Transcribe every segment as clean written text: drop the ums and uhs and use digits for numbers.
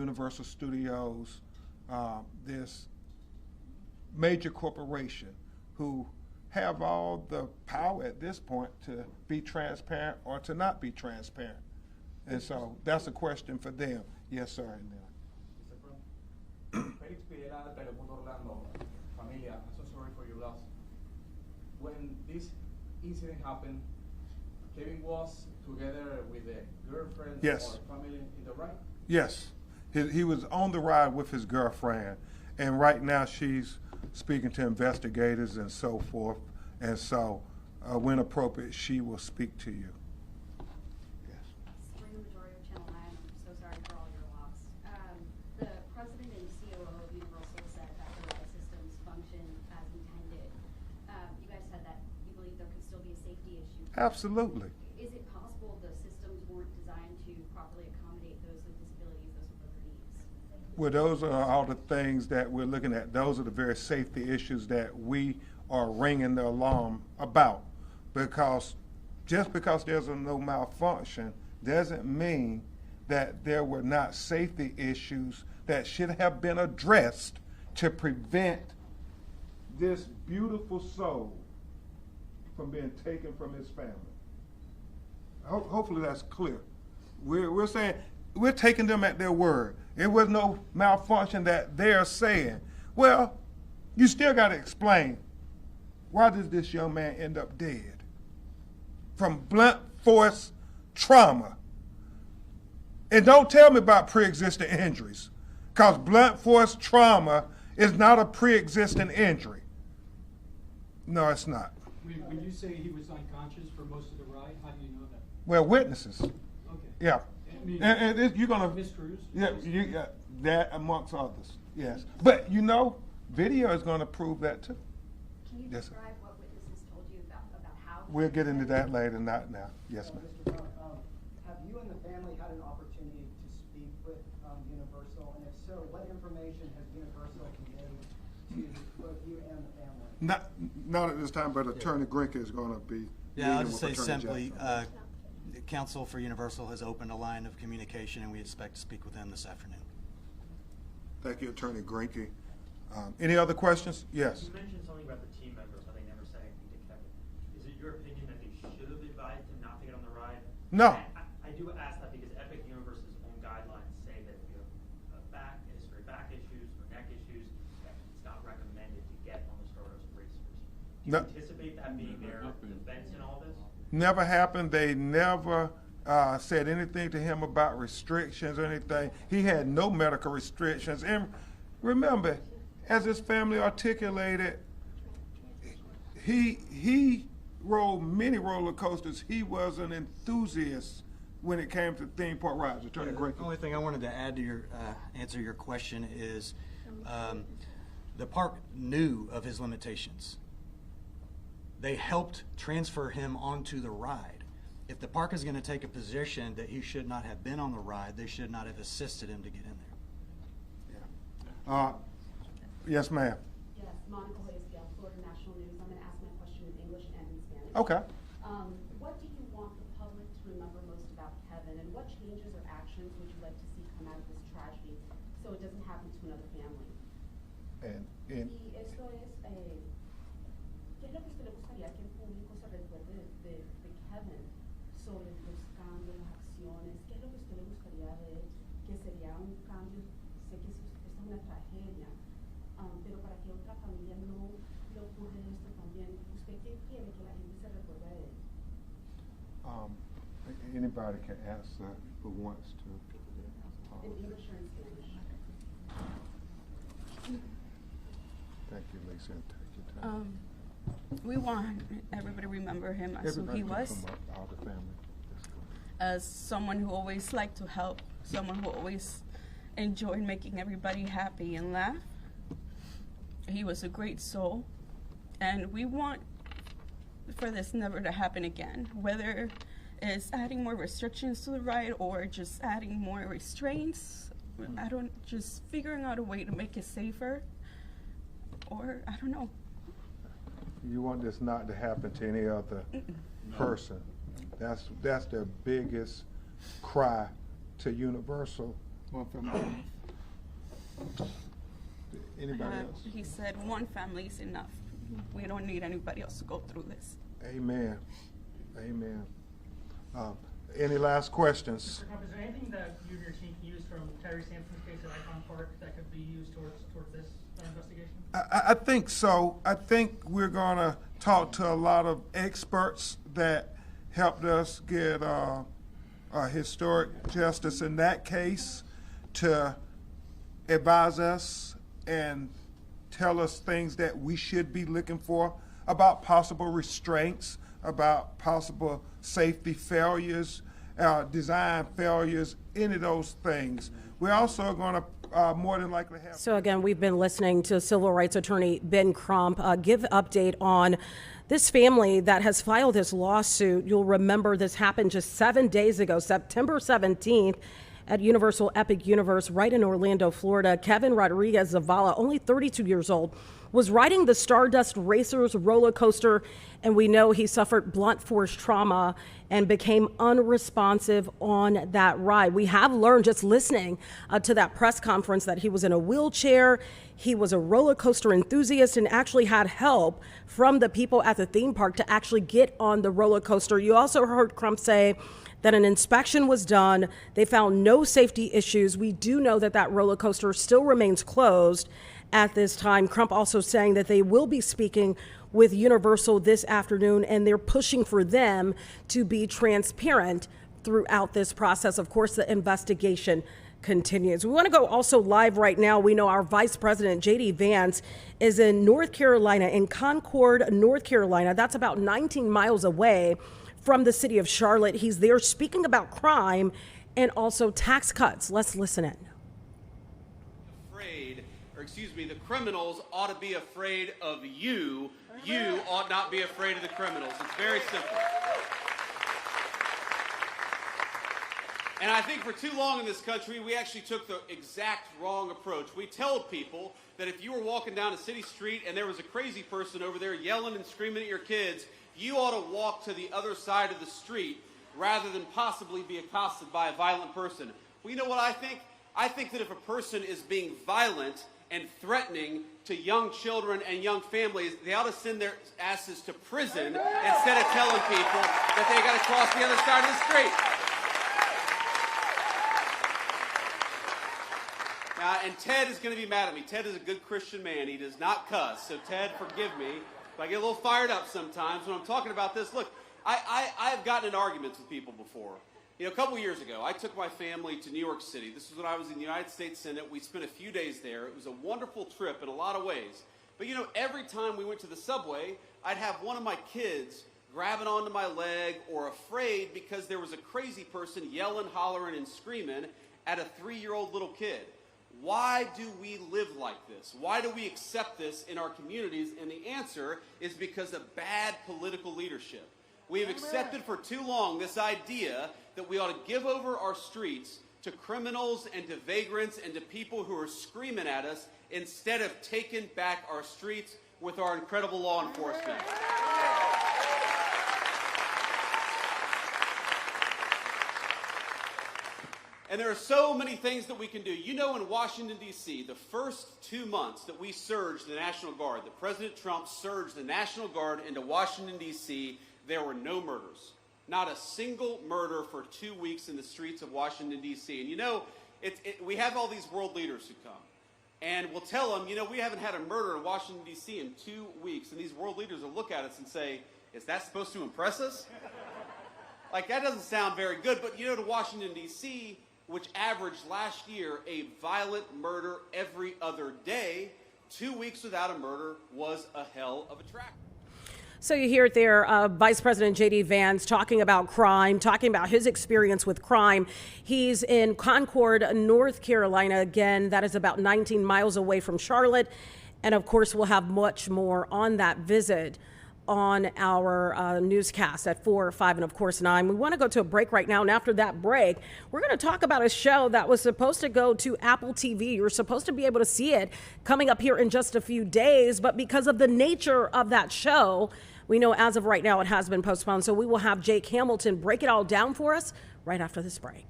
Universal Studios, this major corporation who have all the power at this point to be transparent or to not be transparent. And so that's a question for them. Yes, sir. Felix Pidera de Telemundo Orlando. Familia, I'm so sorry for your loss. When this incident happened, Kevin was together with a girlfriend Yes. or family in the ride? Yes. He was on the ride with his girlfriend, and right now she's speaking to investigators and so forth. And so, when appropriate, she will speak to you. Yes. Sabrina Majority of Channel 9. I'm so sorry for all your loss. The president and COO of Universal said that the ride systems function as intended. You guys said that you believe there could still be a safety issue. Absolutely. Is it possible the systems weren't designed to properly accommodate those with disabilities, those with other needs? Well, those are all the things that we're looking at. Those are the very safety issues that we are ringing the alarm about. Because just because there's no malfunction doesn't mean that there were not safety issues that should have been addressed to prevent this beautiful soul from being taken from his family. Hopefully that's clear. We're saying, we're taking them at their word. There was no malfunction that they're saying. Well, you still got to explain, why did this young man end up dead? From blunt force trauma. And don't tell me about pre-existing injuries, because blunt force trauma is not a pre-existing injury. No, it's not. When you say he was unconscious for most of the ride, how do you know that? Well, witnesses. Okay. Yeah. I mean, And you're gonna Miss Cruz? yeah, that amongst others. Yes. But you know, video is gonna prove that too. Can you Yes, sir. describe what witnesses told you about how? We'll get into that later, not now. Yes, ma'am. Mr. Brown, have you and the family had an opportunity to speak with Universal? And if so, what information has Universal conveyed to both you and the family? Not at this time, but Attorney Grinke is gonna be. Yeah, I'll meeting just with say Attorney simply, Jackson. Counsel for Universal has opened a line of communication, and we expect to speak with them this afternoon. Thank you, Attorney Grinke. Any other questions? Yes. You mentioned something about the team members, how they never said anything to Kevin. Is it your opinion that they should have advised him not to get on the ride? No. I do ask that because Epic Universe's own guidelines say that if you have back issues or neck issues, that it's not recommended to get on the Stardust racers. Do you No. anticipate that being their defense in all this? Never happened. They never said anything to him about restrictions or anything. He had no medical restrictions. And remember, as his family articulated, he rode many roller coasters. He was an enthusiast when it came to theme park rides. Attorney Grinke. The only thing I wanted to add to your answer your question is the park knew of his limitations. They helped transfer him onto the ride. If the park is going to take a position that he should not have been on the ride, they should not have assisted him to get in there. Yeah. Yes, ma'am. Yes, Monica Hoyescale, Florida National News. I'm going to ask my question in English and in Spanish. Okay. What do you want the public to remember most about Kevin, and what changes or actions would you like to see come out of this tragedy so it doesn't happen to another family? And Y esto es, ¿qué es lo que usted le gustaría que el público se recuerde de Kevin sobre los cambios, las acciones? ¿Qué es lo que usted le gustaría ver que sería un cambio? Sé que esta es una tragedia, pero para que otra familia no le ocurra esto también, ¿usted qué quiere que la gente se recuerde de él? anybody can answer who wants to. In English or in Spanish? Thank you, Lisa. Take your time. We want everybody to remember him as Everybody who he can was, come up, all the family. Let's go. as someone who always liked to help, someone who always enjoyed making everybody happy and laugh. He was a great soul, and we want for this never to happen again, whether it's adding more restrictions to the ride or just adding more restraints. Just figuring out a way to make it safer, or I don't know. You want this not to happen to any other person. That's their biggest cry to Universal One family enough. Anybody else? He said one family is enough. We don't need anybody else to go through this. Amen. Amen. Any last questions? Mr. Trump, is there anything that you and your team can use from Terry Sampson's case at Icon Park that could be used towards this investigation? I think so. I think we're going to talk to a lot of experts that helped us get historic justice in that case to advise us and tell us things that we should be looking for about possible restraints, about possible safety failures, design failures, any of those things. We're also going to more than likely have. So again, we've been listening to civil rights attorney Ben Crump give update on this family that has filed this lawsuit. You'll remember this happened just 7 days ago, September 17th, at Universal Epic Universe right in Orlando, Florida. Kevin Rodriguez Zavala, only 32 years old, was riding the Stardust Racers roller coaster, and we know he suffered blunt force trauma and became unresponsive on that ride. We have learned just listening to that press conference that he was in a wheelchair. He was a roller coaster enthusiast and actually had help from the people at the theme park to actually get on the roller coaster. You also heard Crump say that an inspection was done. They found no safety issues. We do know that that roller coaster still remains closed at this time. Crump also saying that they will be speaking with Universal this afternoon, and they're pushing for them to be transparent throughout this process. Of course, the investigation continues. We want to go also live right now. We know our Vice President, J.D. Vance, is in North Carolina, in Concord, North Carolina. That's about 19 miles away from the city of Charlotte. He's there speaking about crime and also tax cuts. Let's listen in. The criminals ought to be afraid of you. You ought not be afraid of the criminals. It's very simple. And I think for too long in this country, we actually took the exact wrong approach. We told people that if you were walking down a city street and there was a crazy person over there yelling and screaming at your kids, you ought to walk to the other side of the street rather than possibly be accosted by a violent person. Well, you know what I think? I think that if a person is being violent and threatening to young children and young families, they ought to send their asses to prison instead of telling people that they got to cross the other side of the street. And Ted is going to be mad at me. Ted is a good Christian man. He does not cuss. So Ted, forgive me if I get a little fired up sometimes when I'm talking about this. Look, I've gotten in arguments with people before. You know, a couple years ago, I took my family to New York City. This was when I was in the United States Senate. We spent a few days there. It was a wonderful trip in a lot of ways. But, you know, every time we went to the subway, I'd have one of my kids grabbing onto my leg or afraid because there was a crazy person yelling, hollering, and screaming at a 3-year-old little kid. Why do we live like this? Why do we accept this in our communities? And the answer is because of bad political leadership. We have accepted for too long this idea that we ought to give over our streets to criminals and to vagrants and to people who are screaming at us instead of taking back our streets with our incredible law enforcement. And there are so many things that we can do. You know, in Washington, D.C., the first 2 months that we surged the National Guard, that President Trump surged the National Guard into Washington, D.C., there were no murders. Not a single murder for 2 weeks in the streets of Washington, D.C. And you know, we have all these world leaders who come. And we'll tell them, you know, we haven't had a murder in Washington, D.C. in 2 weeks. And these world leaders will look at us and say, is that supposed to impress us? Like, that doesn't sound very good. But you know, to Washington, D.C., which averaged last year a violent murder every other day, 2 weeks without a murder was a hell of a track. So you hear it there, Vice President J.D. Vance talking about crime, talking about his experience with crime. He's in Concord, North Carolina. Again, that is about 19 miles away from Charlotte. And of course, we'll have much more on that visit on our newscast at 4, 5, and of course 9. We want to go to a break right now, and after that break, we're going to talk about a show that was supposed to go to Apple TV. You're supposed to be able to see it coming up here in just a few days, but because of the nature of that show, we know as of right now it has been postponed. So we will have Jake Hamilton break it all down for us right after this break.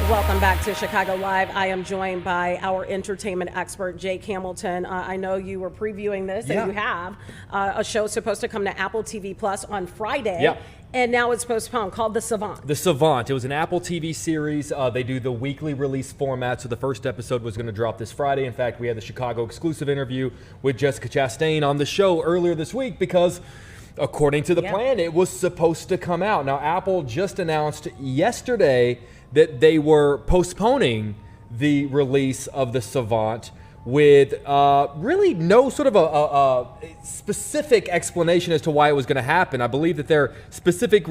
Welcome back to Chicago Live. I am joined by our entertainment expert, Jake Hamilton. I know you were previewing this, and you have a show supposed to come to Apple TV Plus on Friday. Yeah. And now it's postponed, called The Savant. The Savant. It was an Apple TV series. They do the weekly release format, so the first episode was going to drop this Friday. In fact, we had the Chicago exclusive interview with Jessica Chastain on the show earlier this week because, according to the plan, it was supposed to come out. Now, Apple just announced yesterday that they were postponing the release of The Savant with really no sort of a specific explanation as to why it was going to happen. I believe that their specific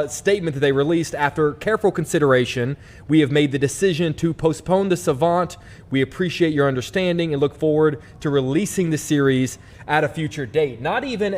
statement that they released, after careful consideration, we have made the decision to postpone The Savant. We appreciate your understanding and look forward to releasing the series at a future date. Not even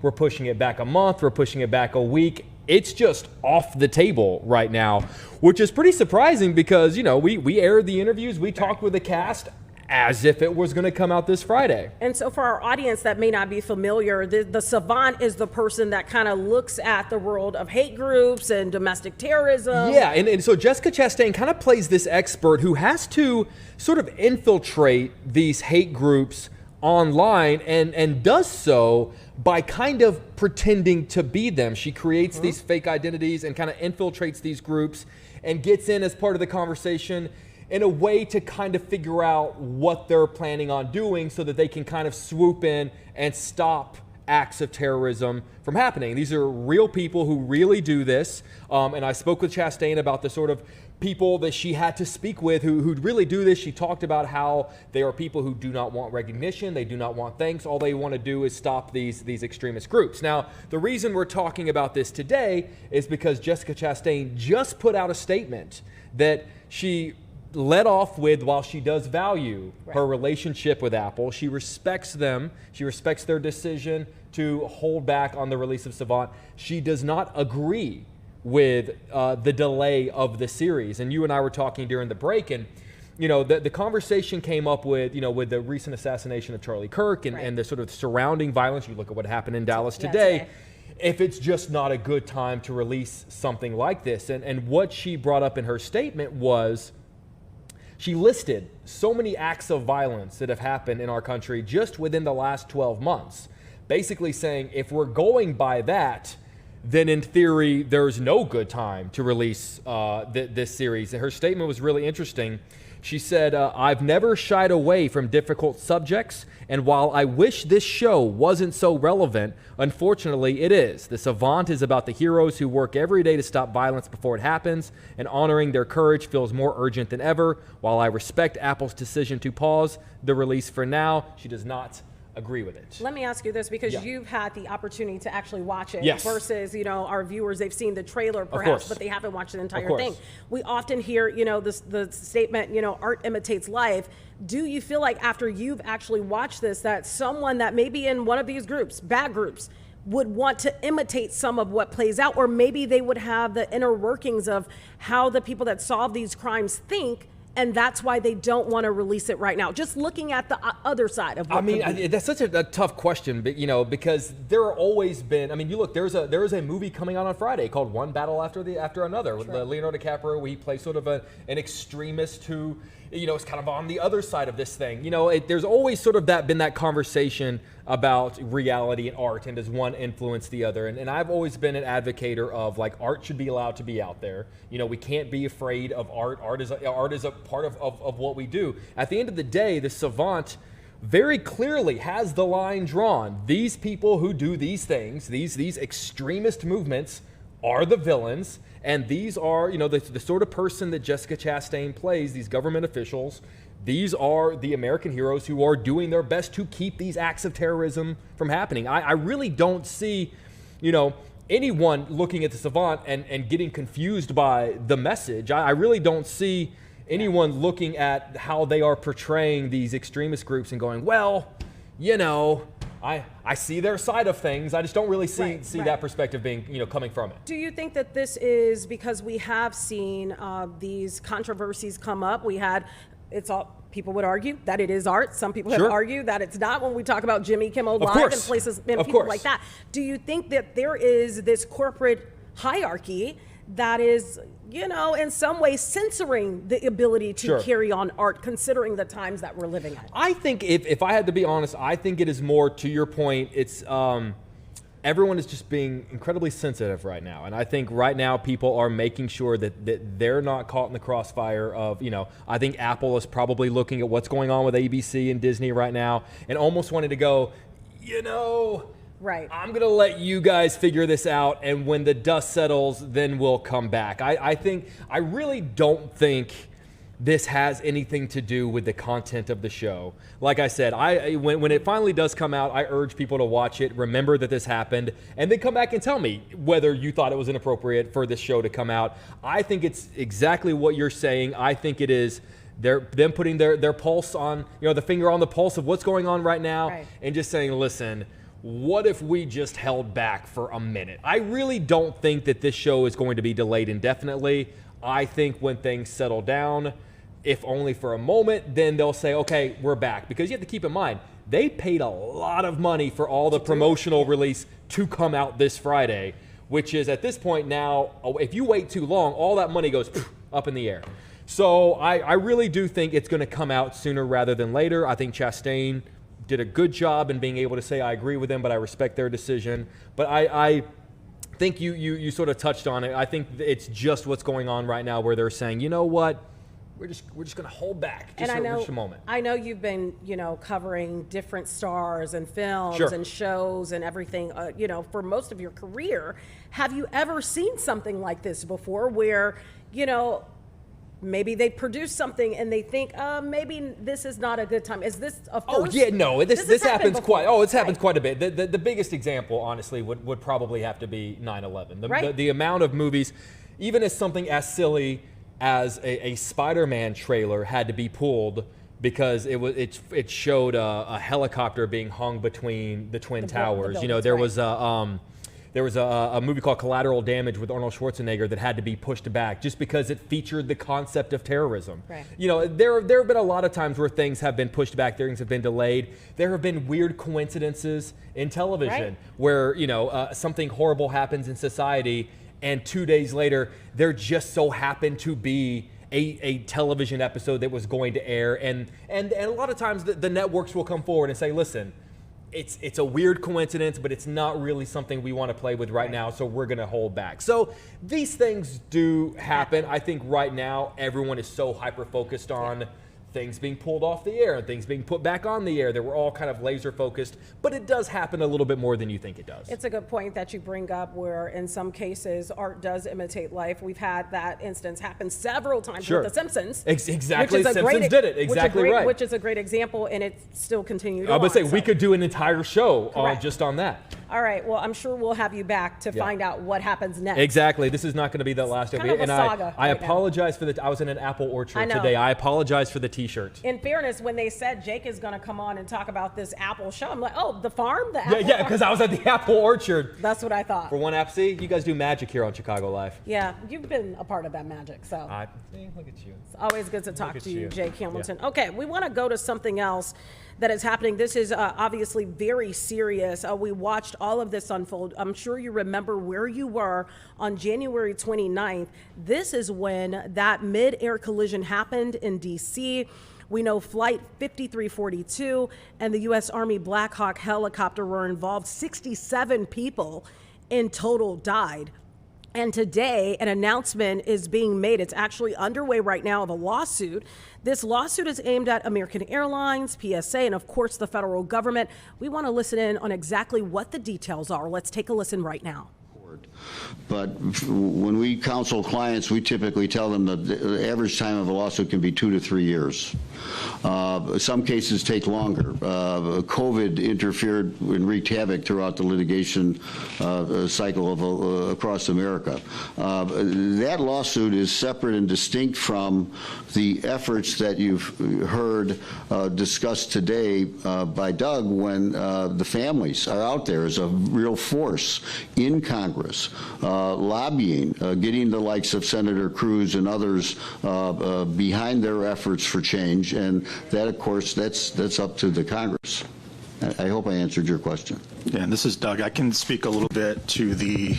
we're pushing it back a month, we're pushing it back a week. It's just off the table right now, which is pretty surprising because, you know, we aired the interviews, we talked with the cast as if it was going to come out this Friday. And so for our audience that may not be familiar, the Savant is the person that kind of looks at the world of hate groups and domestic terrorism. Yeah, and so Jessica Chastain kind of plays this expert who has to sort of infiltrate these hate groups online and does so by kind of pretending to be them. She creates these fake identities and kind of infiltrates these groups and gets in as part of the conversation in a way to kind of figure out what they're planning on doing so that they can kind of swoop in and stop acts of terrorism from happening. These are real people who really do this. And I spoke with Chastain about the sort of people that she had to speak with who really do this. She talked about how they are people who do not want recognition. They do not want thanks. All they want to do is stop these extremist groups. Now, the reason we're talking about this today is because Jessica Chastain just put out a statement that she led off with, while she does value her relationship with Apple, she respects them. She respects their decision to hold back on the release of Savant. She does not agree with the delay of the series. And you and I were talking during the break, and you know, the conversation came up with, you know, with the recent assassination of Charlie Kirk and the sort of surrounding violence. You look at what happened in Dallas today. If it's just not a good time to release something like this. And what she brought up in her statement was, she listed so many acts of violence that have happened in our country just within the last 12 months, basically saying if we're going by that, then in theory, there's no good time to release this series. And her statement was really interesting. She said, I've never shied away from difficult subjects, and while I wish this show wasn't so relevant, unfortunately it is. The Savant is about the heroes who work every day to stop violence before it happens, and honoring their courage feels more urgent than ever. While I respect Apple's decision to pause the release for now, she does not agree with it. Let me ask you this, because Yeah. you've had the opportunity to actually watch it Yes. versus, our viewers, they've seen the trailer perhaps, but they haven't watched the entire thing. We often hear, the statement, art imitates life. Do you feel like after you've actually watched this, that someone that may be in one of these groups, bad groups, would want to imitate some of what plays out, or maybe they would have the inner workings of how the people that solve these crimes think, and that's why they don't want to release it right now? Just looking at the other side of what that's such a tough question, but because there are always been. You look. There is a movie coming out on Friday called One Battle After Another with Leonardo DiCaprio, where he plays sort of an extremist who, is kind of on the other side of this thing. There's always sort of been that conversation about reality and art, and does one influence the other? And I've always been an advocator of art should be allowed to be out there. We can't be afraid of art. Art is a part of what we do. At the end of the day, the Savant very clearly has the line drawn. These people who do these things, these extremist movements, are the villains, and these are, the sort of person that Jessica Chastain plays, these government officials. These are the American heroes who are doing their best to keep these acts of terrorism from happening. I really don't see, anyone looking at the Savant and getting confused by the message. I really don't see anyone looking at how they are portraying these extremist groups and going, well, I see their side of things. I just don't really see that perspective being, coming from it. Do you think that this is because we have seen these controversies come up? People would argue that it is art. Some people have argued that it's not when we talk about Jimmy Kimmel Live and places and people like that. Do you think that there is this corporate hierarchy that is, in some ways censoring the ability to carry on art, considering the times that we're living in? I think if I had to be honest, I think it is more to your point. It's everyone is just being incredibly sensitive right now. And I think right now people are making sure that they're not caught in the crossfire of, I think Apple is probably looking at what's going on with ABC and Disney right now and almost wanting to go, I'm going to let you guys figure this out. And when the dust settles, then we'll come back. I really don't think this has anything to do with the content of the show. Like I said, when it finally does come out, I urge people to watch it, remember that this happened, and then come back and tell me whether you thought it was inappropriate for this show to come out. I think it's exactly what you're saying. I think it is them putting their pulse on, the finger on the pulse of what's going on right now, and just saying, listen, what if we just held back for a minute? I really don't think that this show is going to be delayed indefinitely. I think when things settle down, if only for a moment, then they'll say, okay, we're back. Because you have to keep in mind, they paid a lot of money for all the promotional release to come out this Friday, which is at this point now, if you wait too long, all that money goes up in the air. So I really do think it's going to come out sooner rather than later. I think Chastain did a good job in being able to say, I agree with them, but I respect their decision. But I think you sort of touched on it. I think it's just what's going on right now where they're saying, you know what? We're just going to hold back just for a moment. I know you've been, covering different stars and films and shows and everything, for most of your career. Have you ever seen something like this before where, maybe they produce something and they think, maybe this is not a good time? Is this a first? Oh, yeah, no, this happens before. It's happened quite a bit. The biggest example, honestly, would probably have to be 9/11. The amount of movies, even as something as silly as a Spider-Man trailer had to be pulled because it showed a helicopter being hung between the Twin Towers. There was a movie called Collateral Damage with Arnold Schwarzenegger that had to be pushed back just because it featured the concept of terrorism. Right. There have been a lot of times where things have been pushed back, things have been delayed. There have been weird coincidences in television where something horrible happens in society, and 2 days later, there just so happened to be a television episode that was going to air. And a lot of times the networks will come forward and say, listen, it's a weird coincidence, but it's not really something we want to play with right now, so we're going to hold back. So these things do happen. I think right now everyone is so hyper-focused on things being pulled off the air and things being put back on the air that we're all kind of laser focused, but it does happen a little bit more than you think it does. It's a good point that you bring up where in some cases art does imitate life. We've had that instance happen several times with The Simpsons. Exactly, Simpsons did it. Exactly right. Which is a great example, and it still continued I on. would say we could do an entire show just on that. All right, well, I'm sure we'll have you back to find out what happens next. Exactly. This is not going to be the last kind of a saga I right now. apologize for I was in an apple orchard I know. today. I apologize for the t-shirt. In fairness, when they said Jake is going to come on and talk about this apple show, I'm like, oh, the farm? The apple Yeah, because I was at the apple orchard. That's what I thought. For one app, see, you guys do magic here on Chicago Live. Yeah, you've been a part of that magic, so. Look at you. It's always good to talk at to you, you. Jake Hamilton. Yeah. Okay, we want to go to something else that is happening. This is obviously very serious. We watched all of this unfold. I'm sure you remember where you were on January 29th. This is when that mid-air collision happened in D.C. We know Flight 5342 and the U.S. Army Black Hawk helicopter were involved. 67 people in total died. And today, an announcement is being made. It's actually underway right now of a lawsuit. This lawsuit is aimed at American Airlines, PSA, and of course the federal government. We want to listen in on exactly what the details are. Let's take a listen right now. But when we counsel clients, we typically tell them that the average time of a lawsuit can be 2 to 3 years. Some cases take longer. COVID interfered and wreaked havoc throughout the litigation cycle across America. That lawsuit is separate and distinct from the efforts that you've heard discussed today by Doug when the families are out there as a real force in Congress. Lobbying, getting the likes of Senator Cruz and others behind their efforts for change, and that, of course, that's up to the Congress. I hope I answered your question. Yeah, and this is Doug. I can speak a little bit to the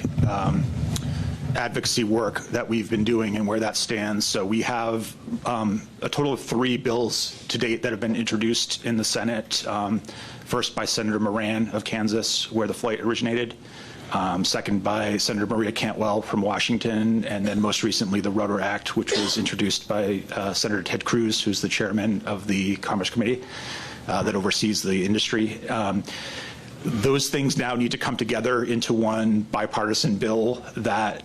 advocacy work that we've been doing and where that stands. So we have a total of 3 bills to date that have been introduced in the Senate. First by Senator Moran of Kansas, where the flight originated. Second by Senator Maria Cantwell from Washington, and then most recently the Rudder Act, which was introduced by Senator Ted Cruz, who's the chairman of the Commerce Committee that oversees the industry. Those things now need to come together into one bipartisan bill that,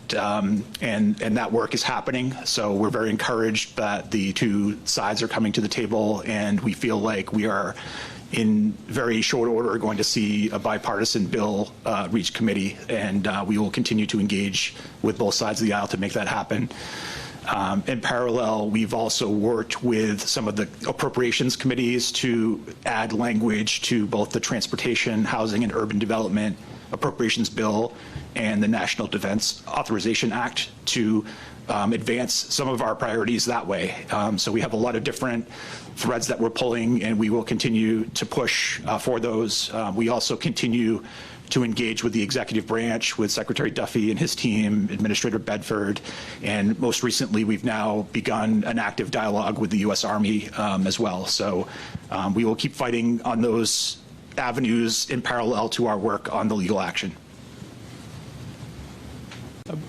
and that work is happening. So we're very encouraged that the two sides are coming to the table, and we feel like we are in very short order going to see a bipartisan bill reach committee, and we will continue to engage with both sides of the aisle to make that happen. In parallel, we've also worked with some of the appropriations committees to add language to both the Transportation, Housing, and Urban Development Appropriations Bill and the National Defense Authorization Act to advance some of our priorities that way. So we have a lot of different threads that we're pulling, and we will continue to push for those. We also continue to engage with the executive branch, with Secretary Duffy and his team, Administrator Bedford, and most recently we've now begun an active dialogue with the U.S. Army as well. So we will keep fighting on those avenues in parallel to our work on the legal action.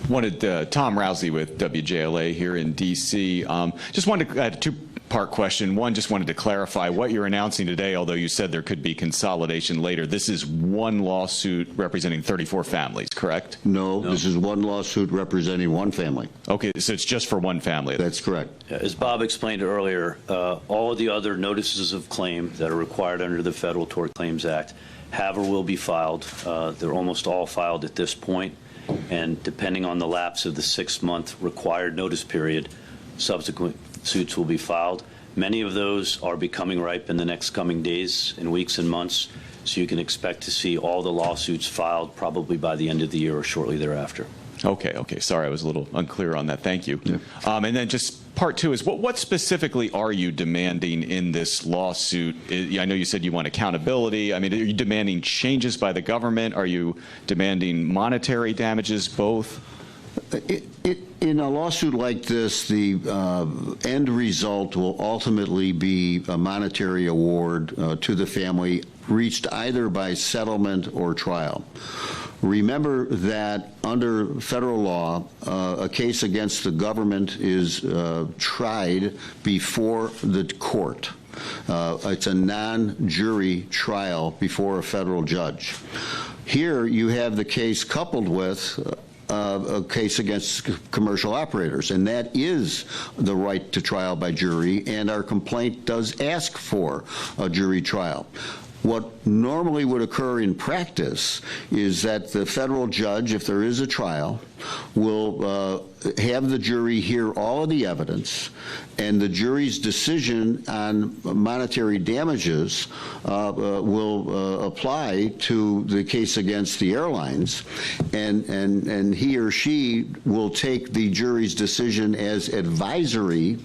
Wanted Tom Rousey with WJLA here in D.C. Just wanted to add a two-part question. One, just wanted to clarify what you're announcing today, although you said there could be consolidation later. This is one lawsuit representing 34 families, correct? No, this is one lawsuit representing one family. Okay, so it's just for one family. That's correct. As Bob explained earlier, all of the other notices of claim that are required under the Federal Tort Claims Act have or will be filed. They're almost all filed at this point. And depending on the lapse of the 6-month required notice period, subsequent suits will be filed. Many of those are becoming ripe in the next coming days and weeks and months, so you can expect to see all the lawsuits filed probably by the end of the year or shortly thereafter. Okay. Sorry, I was a little unclear on that. Thank you. Yeah. And then just part two is, what specifically are you demanding in this lawsuit? I know you said you want accountability. I mean, are you demanding changes by the government? Are you demanding monetary damages, both? In a lawsuit like this, the end result will ultimately be a monetary award to the family reached either by settlement or trial. Remember that under federal law, a case against the government is tried before the court. It's a non-jury trial before a federal judge. Here you have the case coupled with a case against commercial operators, and that is the right to trial by jury, and our complaint does ask for a jury trial. What normally would occur in practice is that the federal judge, if there is a trial, will have the jury hear all of the evidence, and the jury's decision on monetary damages will apply to the case against the airlines, and he or she will take the jury's decision as advisory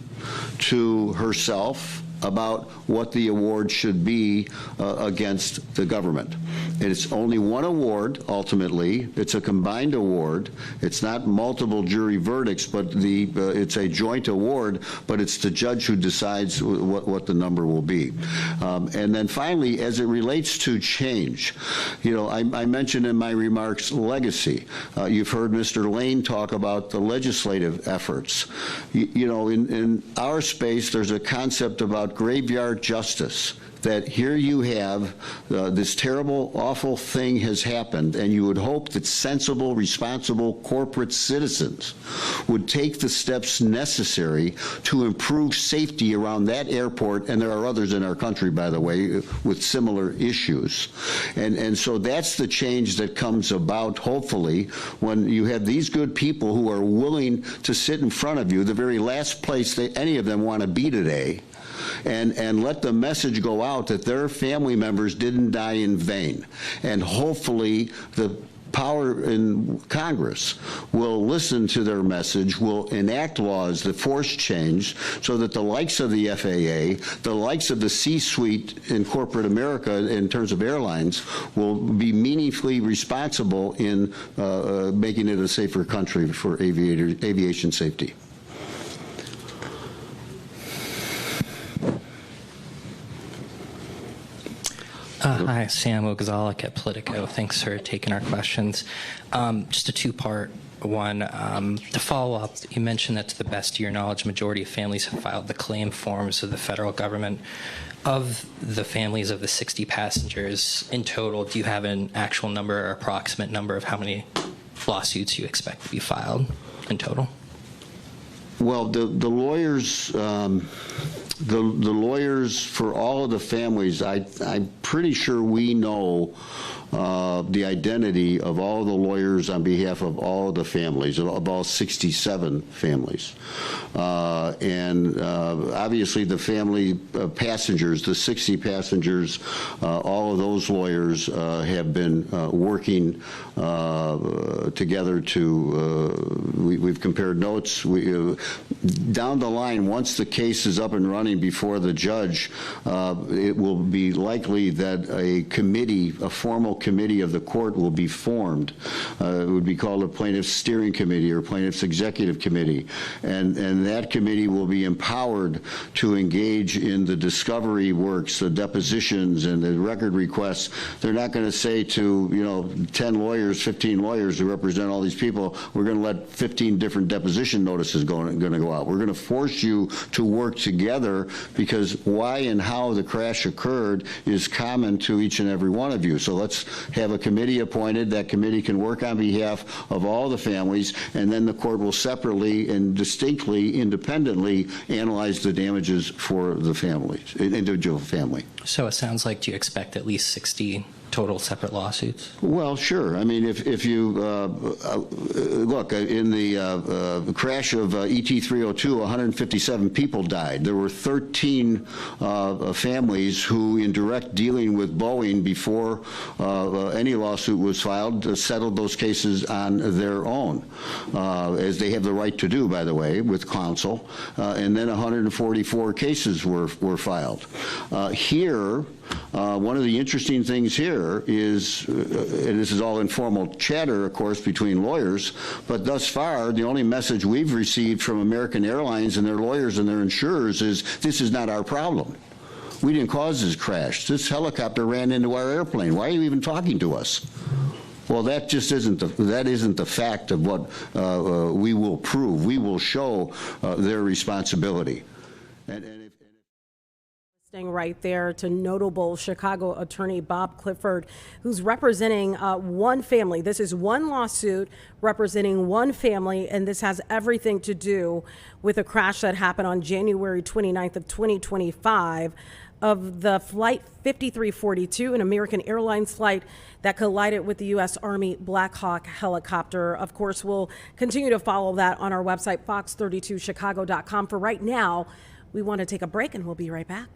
to herself about what the award should be against the government. And it's only one award, ultimately. It's a combined award. It's not multiple jury verdicts, but it's a joint award, but it's the judge who decides what the number will be. And then finally, as it relates to change, I mentioned in my remarks legacy. You've heard Mr. Lane talk about the legislative efforts. In our space, there's a concept about graveyard justice, that here you have this terrible, awful thing has happened, and you would hope that sensible, responsible corporate citizens would take the steps necessary to improve safety around that airport, and there are others in our country, by the way, with similar issues. And so that's the change that comes about, hopefully, when you have these good people who are willing to sit in front of you, the very last place that any of them want to be today, and let the message go out that their family members didn't die in vain. And hopefully the power in Congress will listen to their message, will enact laws that force change so that the likes of the FAA, the likes of the C-suite in corporate America in terms of airlines will be meaningfully responsible in making it a safer country for aviation safety. Hi, Sam Ogazalik at Politico. Thanks for taking our questions. Just a two-part one. To follow up, you mentioned that to the best of your knowledge, majority of families have filed the claim forms of the federal government. Of the families of the 60 passengers in total, do you have an actual number or approximate number of how many lawsuits you expect to be filed in total? Well, the lawyers, the lawyers for all of the families, I'm pretty sure we know the identity of all the lawyers on behalf of all of the families, of all 67 families. And obviously the family passengers, the 60 passengers, all of those lawyers have been working together to, we've compared notes. Down the line, once the case is up and running before the judge, it will be likely that a committee, a formal committee of the court will be formed. It would be called a plaintiff's steering committee or plaintiff's executive committee. And that committee will be empowered to engage in the discovery works, the depositions and the record requests. They're not going to say to, 10 lawyers, 15 lawyers who represent all these people, we're going to let 15 different deposition notices going to go out. We're going to force you to work together because why and how the crash occurred is common to each and every one of you. So let's have a committee appointed. That committee can work on behalf of all the families, and then the court will separately and distinctly, independently analyze the damages for the families, individual family. So it sounds like, do you expect at least 60 total separate lawsuits? Well, sure. I mean, if you look, in the crash of ET302, 157 people died. There were 13 families who, in direct dealing with Boeing before any lawsuit was filed, settled those cases on their own, as they have the right to do, by the way, with counsel. And then 144 cases were filed. Here, one of the interesting things here is, and this is all informal chatter, of course, between lawyers, but thus far, the only message we've received from American Airlines and their lawyers and their insurers is, this is not our problem. We didn't cause this crash. This helicopter ran into our airplane. Why are you even talking to us? Well, that just isn't the fact of what we will prove. We will show their responsibility. Listening right there to notable Chicago attorney Bob Clifford, who's representing one family. This is one lawsuit representing one family, and this has everything to do with a crash that happened on January 29th of 2025 of the Flight 5342, an American Airlines flight that collided with the U.S. Army Black Hawk helicopter. Of course, we'll continue to follow that on our website, fox32chicago.com. For right now, we want to take a break, and we'll be right back.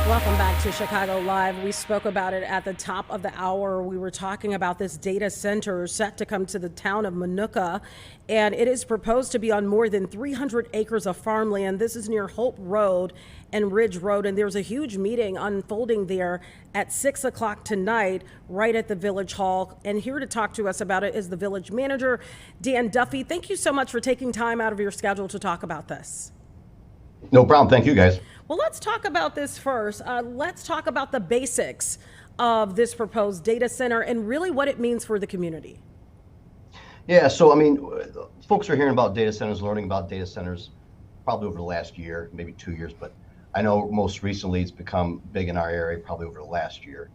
Welcome back to Chicago Live. We spoke about it at the top of the hour. We were talking about this data center set to come to the town of Minooka, and it is proposed to be on more than 300 acres of farmland. This is near Hope Road and Ridge Road, and there's a huge meeting unfolding there at 6 o'clock tonight right at the Village Hall. And here to talk to us about it is the village manager, Dan Duffy. Thank you so much for taking time out of your schedule to talk about this. No problem. Thank you, guys. Well, let's talk about this first. Let's talk about the basics of this proposed data center and really what it means for the community. Yeah, so I mean, folks are hearing about data centers, learning about data centers probably over the last year, maybe 2 years, but I know most recently it's become big in our area probably over the last year.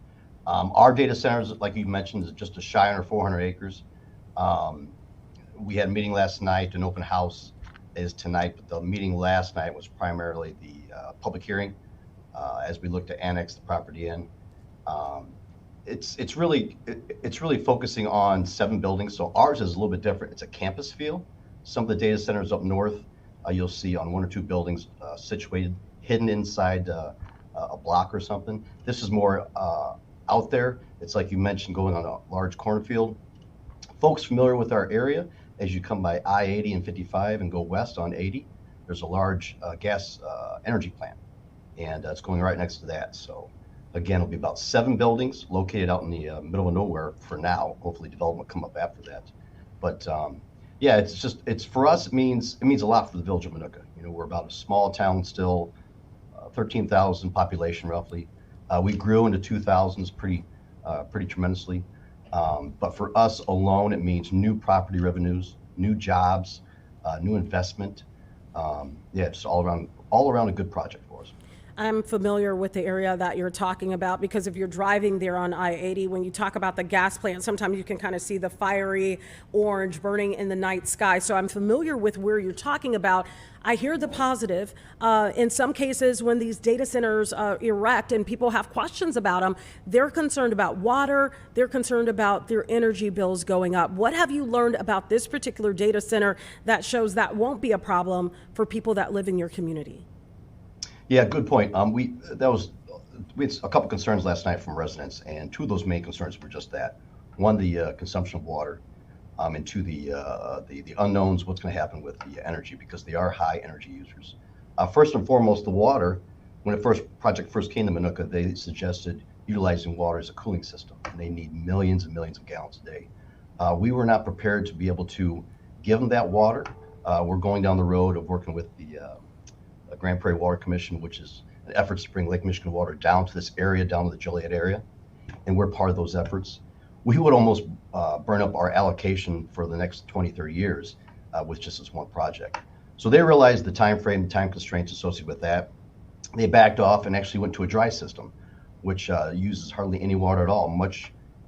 Our data centers, like you mentioned, is just a shy under 400 acres. We had a meeting last night, an open house is tonight, but the meeting last night was primarily the public hearing as we look to annex the property in. It's really focusing on 7 buildings. So ours is a little bit different. It's a campus feel. Some of the data centers up north, you'll see on 1 or 2 buildings situated, hidden inside a block or something. This is more out there. It's like you mentioned, going on a large cornfield. Folks familiar with our area, as you come by I-80 and 55 and go west on 80, there's a large gas energy plant, and it's going right next to that. So again, it'll be about 7 buildings located out in the middle of nowhere for now. Hopefully development will come up after that. But yeah, it's for us, it means a lot for the village of Minooka. You know, we're about a small town still, 13,000 population roughly. We grew into 2000s pretty tremendously. But for us alone, it means new property revenues, new jobs, new investment. Yeah, just all around a good project for us. I'm familiar with the area that you're talking about because if you're driving there on I-80, when you talk about the gas plant, sometimes you can kind of see the fiery orange burning in the night sky. So I'm familiar with where you're talking about. I hear the positive. In some cases, when these data centers erect and people have questions about them, they're concerned about water, they're concerned about their energy bills going up. What have you learned about this particular data center that shows that won't be a problem for people that live in your community? Yeah, good point. We had a couple concerns last night from residents, and two of those main concerns were just that. One, the consumption of water, and two, the unknowns, what's going to happen with the energy, because they are high energy users. First and foremost, the water. When the project first came to Minooka, they suggested utilizing water as a cooling system, and they need millions and millions of gallons a day. We were not prepared to be able to give them that water. We're going down the road of working with the Grand Prairie Water Commission, which is an effort to bring Lake Michigan water down to this area, down to the Joliet area, and we're part of those efforts. We would almost burn up our allocation for the next 20, 30 years with just this one project. So they realized the time frame, the time constraints associated with that. They backed off and actually went to a dry system, which uses hardly any water at all.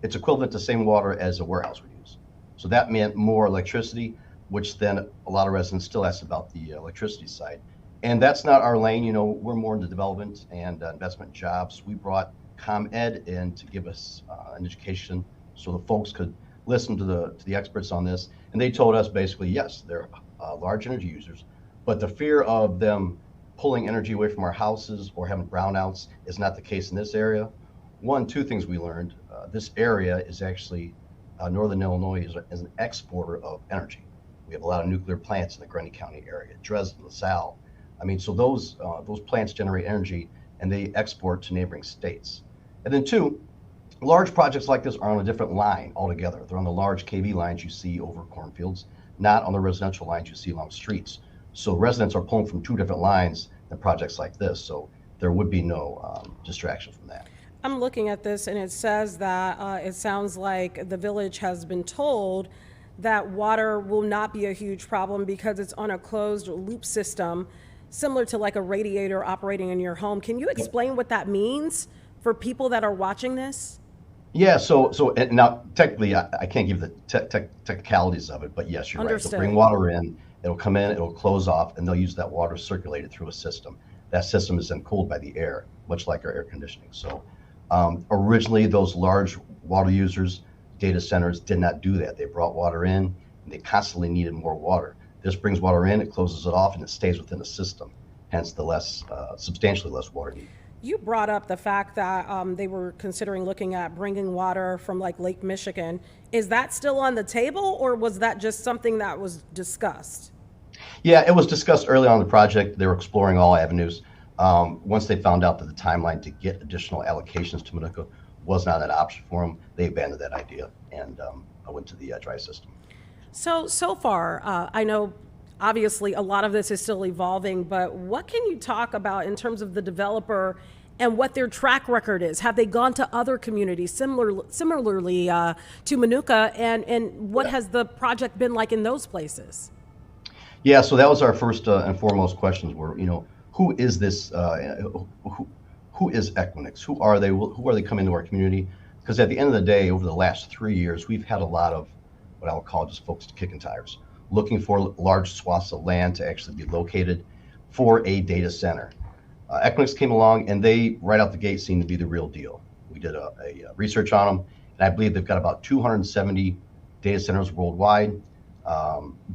It's equivalent to the same water as a warehouse would use. So that meant more electricity, which then a lot of residents still ask about the electricity side. And that's not our lane. You know, we're more into development and investment jobs. We brought ComEd in to give us an education so the folks could listen to the experts on this. And they told us basically, yes, they're large energy users, but the fear of them pulling energy away from our houses or having brownouts is not the case in this area. Two things we learned. This area is actually, Northern Illinois is an exporter of energy. We have a lot of nuclear plants in the Grundy County area, Dresden, LaSalle. I mean, so those plants generate energy and they export to neighboring states. And then two, large projects like this are on a different line altogether. They're on the large KV lines you see over cornfields, not on the residential lines you see along streets. So residents are pulling from two different lines than projects like this. So there would be no distraction from that. I'm looking at this and it says that it sounds like the village has been told that water will not be a huge problem because it's on a closed loop system, similar to like a radiator operating in your home. Can you explain what that means for people that are watching this? Yeah, so and now technically I can't give the technicalities of it, but yes, you're Understood. right. They'll bring water in, it'll come in, it'll close off, and they'll use that water circulated through a system. That system is then cooled by the air, much like our air conditioning. So originally those large water users, data centers, did not do that. They brought water in, and they constantly needed more water. This brings water in, it closes it off, and it stays within the system, hence the substantially less water need. You brought up the fact that they were considering looking at bringing water from like Lake Michigan. Is that still on the table, or was that just something that was discussed? Yeah, it was discussed early on in the project. They were exploring all avenues. Once they found out that the timeline to get additional allocations to Minooka was not an option for them, they abandoned that idea, and I went to the dry system. So far, I know obviously a lot of this is still evolving, but what can you talk about in terms of the developer and what their track record is? Have they gone to other communities similarly to Minooka, and what has the project been like in those places? Yeah, so that was our first and foremost questions were, who is this, who is Equinix? Who are they? Who are they coming to our community? Because at the end of the day, over the last 3 years, we've had a lot of what I would call just folks kicking tires, looking for large swaths of land to actually be located for a data center. Equinix came along and they, right out the gate, seemed to be the real deal. We did a research on them, and I believe they've got about 270 data centers worldwide.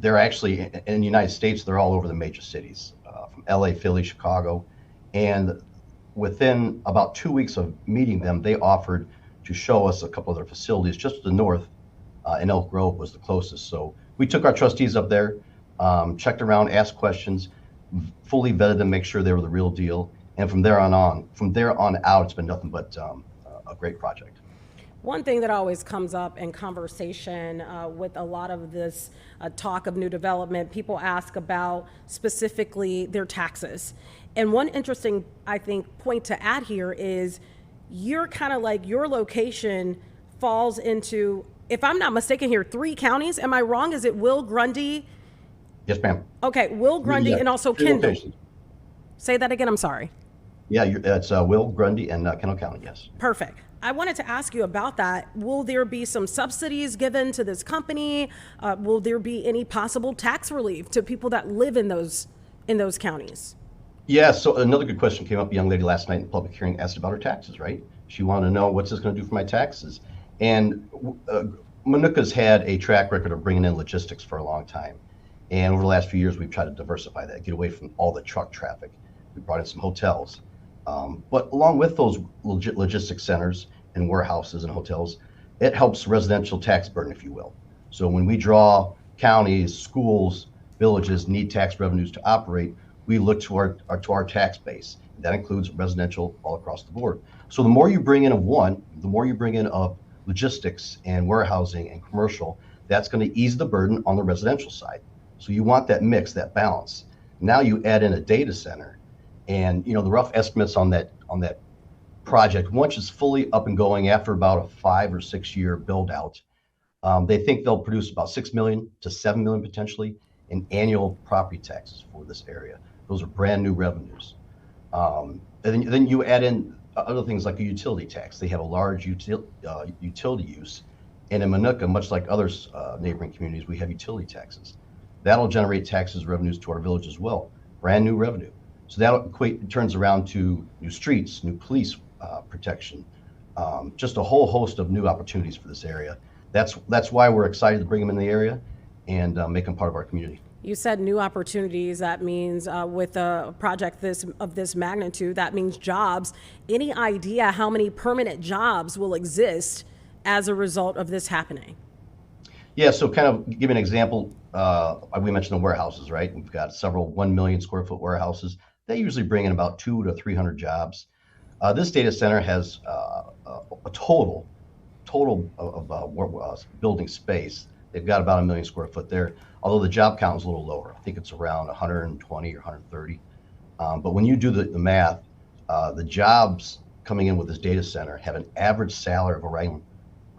They're actually, in the United States, they're all over the major cities, from LA, Philly, Chicago. And within about 2 weeks of meeting them, they offered to show us a couple of their facilities just to the north, and Elk Grove was the closest. So we took our trustees up there, checked around, asked questions, fully vetted them, make sure they were the real deal. And from there on out, it's been nothing but a great project. One thing that always comes up in conversation with a lot of this talk of new development, people ask about specifically their taxes. And one interesting, I think, point to add here is you're kind of like your location falls into, if I'm not mistaken here, 3 counties. Am I wrong? Is it Will, Grundy? Yes, ma'am. Okay, Will, Grundy, Yeah, and also 3 Kendall. locations. Say that again, I'm sorry. Yeah, it's Will, Grundy, and Kendall County, yes. Perfect. I wanted to ask you about that. Will there be some subsidies given to this company? Will there be any possible tax relief to people that live in those counties? Yeah, so another good question came up. A young lady last night in the public hearing asked about her taxes, right? She wanted to know, what's this going to do for my taxes? And Minooka's had a track record of bringing in logistics for a long time. And over the last few years, we've tried to diversify that, get away from all the truck traffic. We brought in some hotels. But along with those logistics centers and warehouses and hotels, it helps residential tax burden, if you will. So when we draw counties, schools, villages need tax revenues to operate, we look to our tax base. That includes residential all across the board. So the more you bring in of one, the more you bring in of logistics and warehousing and commercial, that's going to ease the burden on the residential side. So you want that mix, that balance. Now you add in a data center, and the rough estimates on that project, once it's fully up and going after about a 5 or 6 year build out, they think they'll produce about $6 million to $7 million potentially in annual property taxes for this area. Those are brand new revenues. And then you add in other things like a utility tax. They have a large utility use. And in Minooka, much like other neighboring communities, we have utility taxes. That'll generate taxes revenues to our village as well, brand new revenue. So that turns around to new streets, new police protection, just a whole host of new opportunities for this area. That's why we're excited to bring them in the area and make them part of our community. You said new opportunities. That means with a project of this magnitude, that means jobs. Any idea how many permanent jobs will exist as a result of this happening? Yeah, so kind of give an example. We mentioned the warehouses, right? We've got several 1 million square foot warehouses. They usually bring in about 200 to 300 jobs. This data center has a total of building space. They've got about 1 million square foot there, although the job count is a little lower. I think it's around 120 or 130. But when you do the math, the jobs coming in with this data center have an average salary of right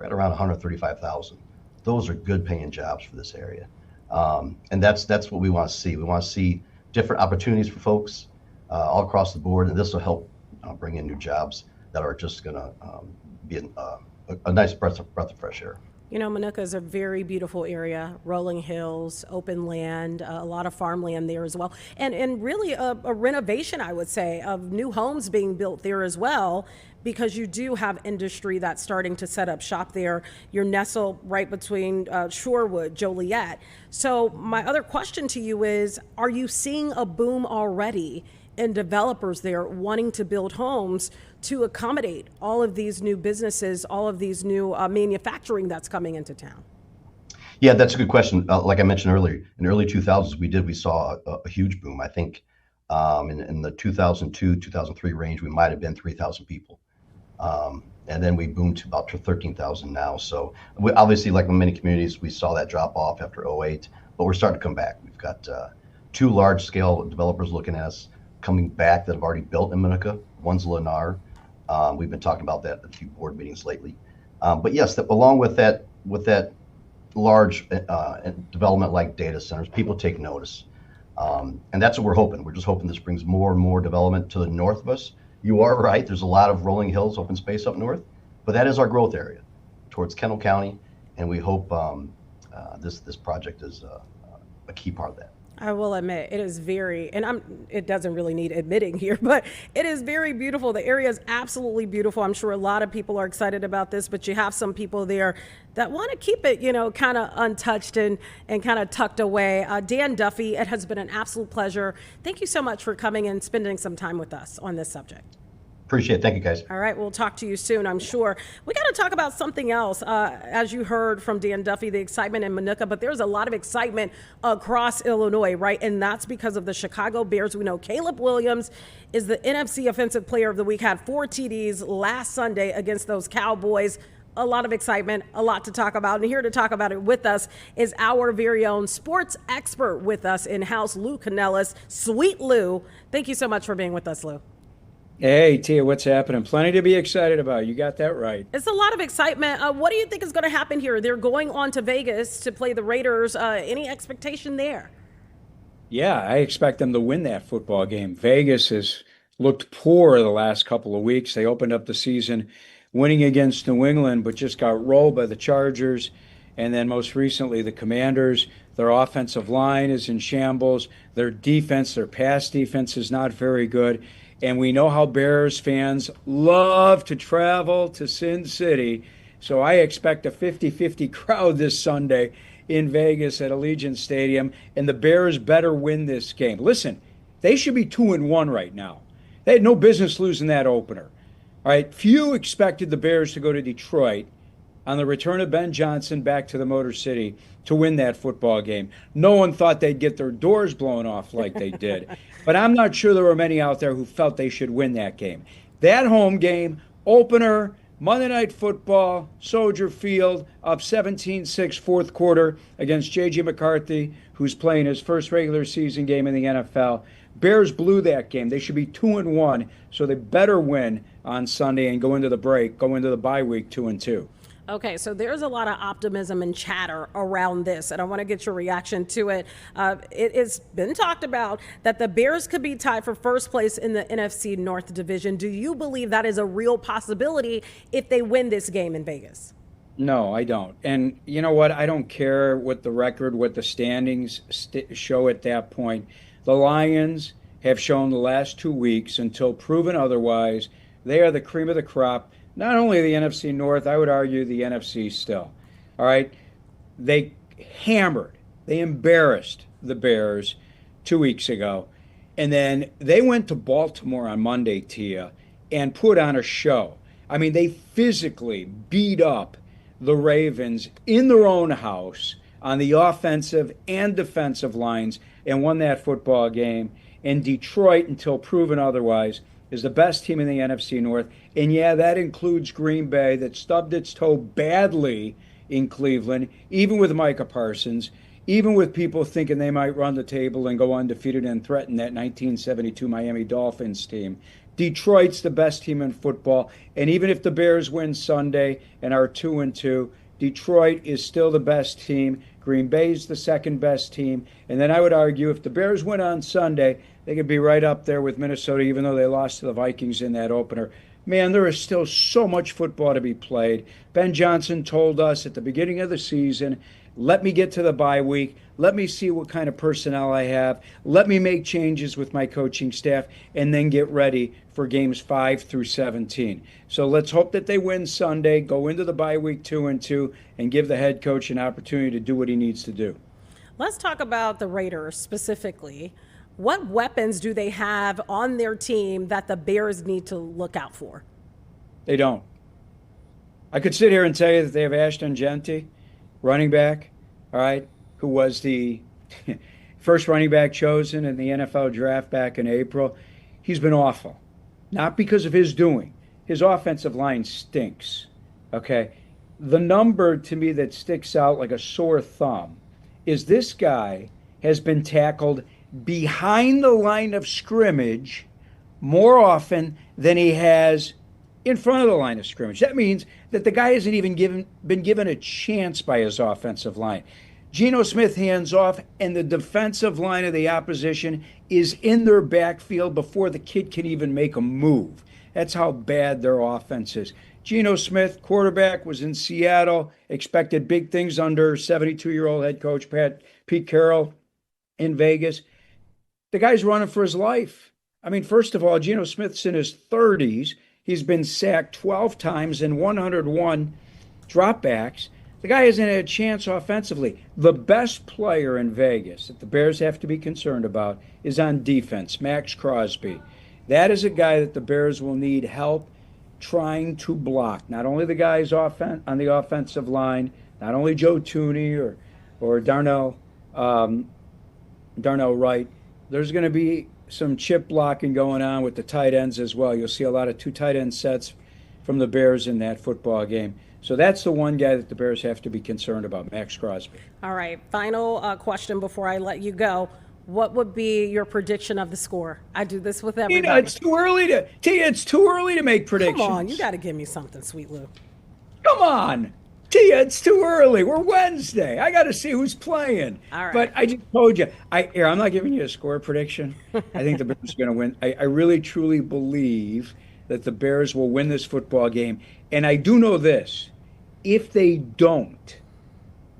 around 135,000. Those are good paying jobs for this area. And that's what we want to see. We want to see different opportunities for folks all across the board, and this will help bring in new jobs that are just going to be a nice breath of fresh air. Minooka is a very beautiful area, rolling hills, open land, a lot of farmland there as well, and really a renovation, I would say, of new homes being built there as well, because you do have industry that's starting to set up shop there. You're nestled right between Shorewood, Joliet. So my other question to you is, are you seeing a boom already in developers there wanting to build homes to accommodate all of these new businesses, all of these new manufacturing that's coming into town? Yeah, that's a good question. Like I mentioned earlier, in the early 2000s, we saw a huge boom. I think in the 2002, 2003 range, we might have been 3,000 people. And then we boomed to about 13,000 now. So we, obviously, like in many communities, we saw that drop off after 2008, but we're starting to come back. We've got 2 large scale developers looking at us coming back that have already built in Minooka. One's Lennar. We've been talking about that at a few board meetings lately. But yes, along with that large development like data centers, people take notice. And that's what we're hoping. We're just hoping this brings more and more development to the north of us. You are right, there's a lot of rolling hills, open space up north, but that is our growth area towards Kendall County, and we hope this project is a key part of that. I will admit, it is very, and it doesn't really need admitting here, but it is very beautiful. The area is absolutely beautiful. I'm sure a lot of people are excited about this, but you have some people there that want to keep it, kind of untouched and kind of tucked away. Dan Duffy, it has been an absolute pleasure. Thank you so much for coming and spending some time with us on this subject. Appreciate it. Thank you, guys. All right, we'll talk to you soon, I'm sure. We got to talk about something else. As you heard from Dan Duffy, the excitement in Minooka, but there's a lot of excitement across Illinois, right? And that's because of the Chicago Bears. We know Caleb Williams is the NFC Offensive Player of the Week, had 4 TDs last Sunday against those Cowboys. A lot of excitement, a lot to talk about. And here to talk about it with us is our very own sports expert with us in-house, Lou Canellis. Sweet Lou, thank you so much for being with us, Lou. Hey, Tia, what's happening? Plenty to be excited about. You got that right. It's a lot of excitement. What do you think is going to happen here? They're going on to Vegas to play the Raiders. Any expectation there? Yeah, I expect them to win that football game. Vegas is looked poor the last couple of weeks. They opened up the season winning against New England, but just got rolled by the Chargers. And then most recently, the Commanders. Their offensive line is in shambles. Their defense, their pass defense is not very good. And we know how Bears fans love to travel to Sin City. So I expect a 50-50 crowd this Sunday in Vegas at Allegiant Stadium. And the Bears better win this game. Listen, they should be 2-1 right now. They had no business losing that opener. All right, few expected the Bears to go to Detroit on the return of Ben Johnson back to the Motor City to win that football game. No one thought they'd get their doors blown off like they did. But I'm not sure there were many out there who felt they should win that game. That home game, opener, Monday Night Football, Soldier Field, up 17-6 fourth quarter against J.J. McCarthy, who's playing his first regular season game in the NFL. Bears blew that game. They should be 2-1, so they better win on Sunday and go into the bye week 2-2. Okay, so there's a lot of optimism and chatter around this, and I want to get your reaction to it. It has been talked about that the Bears could be tied for first place in the NFC North Division. Do you believe that is a real possibility if they win this game in Vegas? No, I don't. And you know what? I don't care what the record, what the standings show at that point. The Lions have shown the last 2 weeks, until proven otherwise, they are the cream of the crop. Not only the NFC North, I would argue the NFC still. All right? They embarrassed the Bears 2 weeks ago. And then they went to Baltimore on Monday, Tia, and put on a show. I mean, they physically beat up the Ravens in their own house on the offensive and defensive lines and won that football game. And Detroit, until proven otherwise, is the best team in the NFC North. And yeah, that includes Green Bay, that stubbed its toe badly in Cleveland, even with Micah Parsons, even with people thinking they might run the table and go undefeated and threaten that 1972 Miami Dolphins team. Detroit's the best team in football. And even if the Bears win Sunday and are 2-2, Detroit is still the best team. Green Bay's the second best team. And then I would argue if the Bears win on Sunday, they could be right up there with Minnesota, even though they lost to the Vikings in that opener. Man, there is still so much football to be played. Ben Johnson told us at the beginning of the season, let me get to the bye week. Let me see what kind of personnel I have. Let me make changes with my coaching staff and then get ready for games 5 through 17. So let's hope that they win Sunday, go into the bye week 2-2, and give the head coach an opportunity to do what he needs to do. Let's talk about the Raiders specifically. What weapons do they have on their team that the Bears need to look out for? They don't. I could sit here and tell you that they have Ashton Genty, running back, all right, who was the first running back chosen in the NFL draft back in April. He's been awful. Not because of his doing. His offensive line stinks, okay? The number to me that sticks out like a sore thumb is this guy has been tackled behind the line of scrimmage more often than he has in front of the line of scrimmage. That means that the guy hasn't even been given a chance by his offensive line. Geno Smith hands off, and the defensive line of the opposition is in their backfield before the kid can even make a move. That's how bad their offense is. Geno Smith, quarterback, was in Seattle, expected big things under 72-year-old head coach Pete Carroll in Vegas. The guy's running for his life. I mean, first of all, Geno Smith's in his 30s. He's been sacked 12 times and 101 dropbacks. The guy hasn't had a chance offensively. The best player in Vegas that the Bears have to be concerned about is on defense, Max Crosby. That is a guy that the Bears will need help trying to block. Not only the guys on the offensive line, not only Joe Tooney or Darnell Wright. There's going to be some chip blocking going on with the tight ends as well. You'll see a lot of 2 tight end sets from the Bears in that football game. So that's the one guy that the Bears have to be concerned about, Max Crosby. All right, final question before I let you go. What would be your prediction of the score? I do this with everybody. It's too early to make predictions. Come on, you got to give me something, Sweet Lou. Come on. Tia, it's too early. We're Wednesday. I got to see who's playing. All right. But I just told you. I'm not giving you a score prediction. I think the Bears are going to win. I really, truly believe that the Bears will win this football game. And I do know this. If they don't,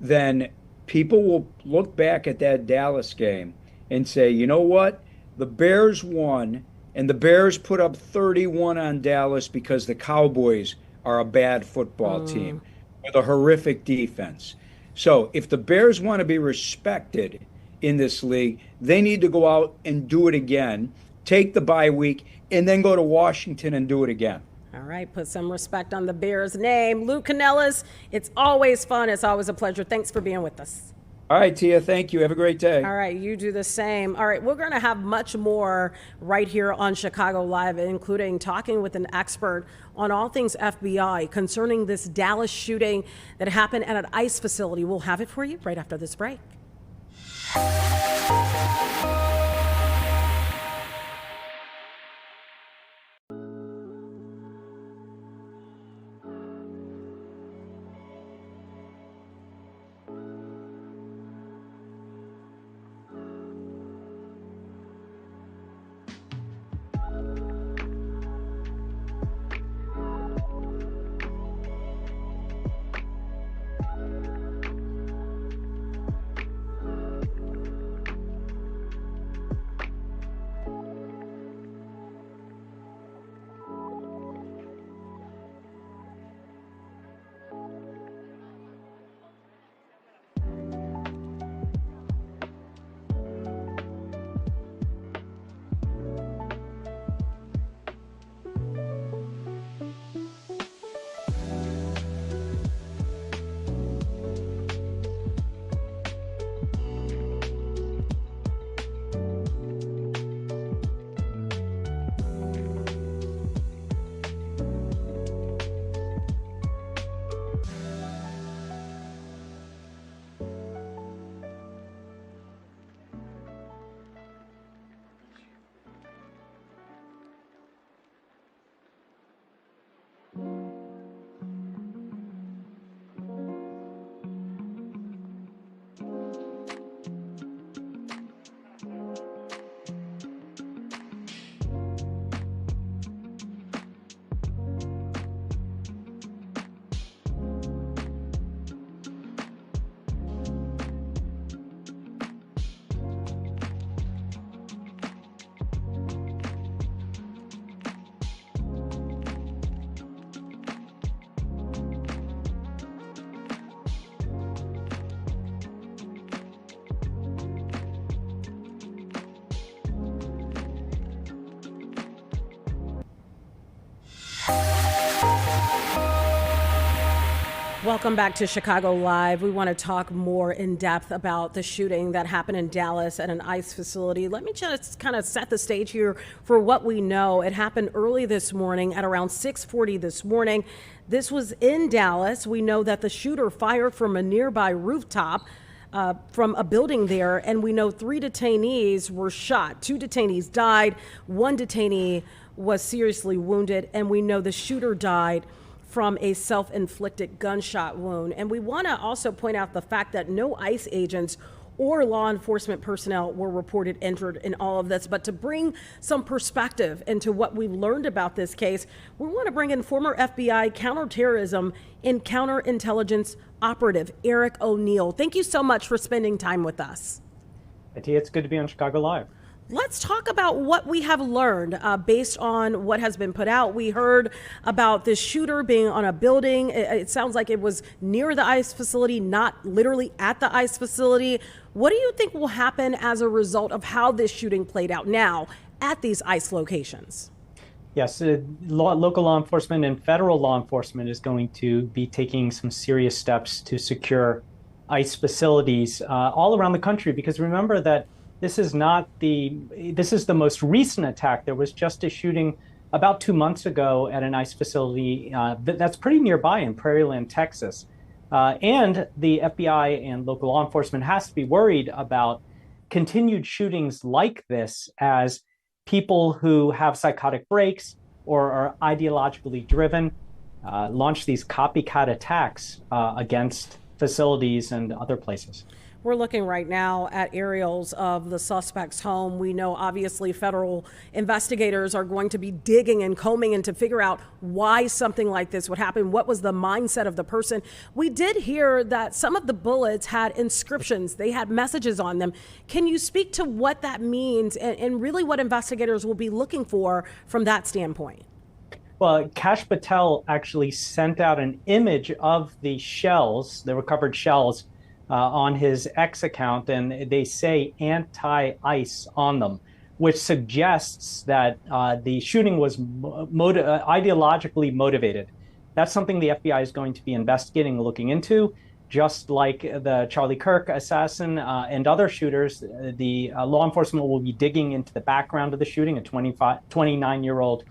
then people will look back at that Dallas game and say, you know what? The Bears won, and the Bears put up 31 on Dallas because the Cowboys are a bad football team with a horrific defense. So if the Bears want to be respected in this league, they need to go out and do it again, take the bye week, and then go to Washington and do it again. All right, put some respect on the Bears' name. Lou Canellis, it's always fun. It's always a pleasure. Thanks for being with us. All right, Tia, thank you. Have a great day. All right, you do the same. All right, we're going to have much more right here on Chicago Live, including talking with an expert on all things FBI concerning this Dallas shooting that happened at an ICE facility. We'll have it for you right after this break. Welcome back to Chicago Live. We want to talk more in depth about the shooting that happened in Dallas at an ICE facility. Let me just kind of set the stage here for what we know. It happened early this morning at around 6:40 this morning. This was in Dallas. We know that the shooter fired from a nearby rooftop from a building there, and we know 3 detainees were shot. 2 detainees died. 1 detainee was seriously wounded, and we know the shooter died from a self-inflicted gunshot wound. And we want to also point out the fact that no ICE agents or law enforcement personnel were reported injured in all of this. But to bring some perspective into what we've learned about this case, we want to bring in former FBI counterterrorism and counterintelligence operative Eric O'Neill. Thank you so much for spending time with us. It's good to be on Chicago Live. Let's talk about what we have learned based on what has been put out. We heard about this shooter being on a building. It sounds like it was near the ICE facility, not literally at the ICE facility. What do you think will happen as a result of how this shooting played out now at these ICE locations? Yes, local law enforcement and federal law enforcement is going to be taking some serious steps to secure ICE facilities all around the country, because remember that this is the most recent attack. There was just a shooting about 2 months ago at an ICE facility that's pretty nearby in Prairieland, Texas. And the FBI and local law enforcement has to be worried about continued shootings like this as people who have psychotic breaks or are ideologically driven launch these copycat attacks against facilities and other places. We're looking right now at aerials of the suspect's home. We know obviously federal investigators are going to be digging and combing in to figure out why something like this would happen. What was the mindset of the person? We did hear that some of the bullets had inscriptions. They had messages on them. Can you speak to what that means and really what investigators will be looking for from that standpoint? Well, Kash Patel actually sent out an image of the shells, the recovered shells, on his X account, and they say anti-ICE on them, which suggests that the shooting was ideologically motivated. That's something the FBI is going to be investigating and looking into. Just like the Charlie Kirk assassin and other shooters, the law enforcement will be digging into the background of the shooting, a 29-year-old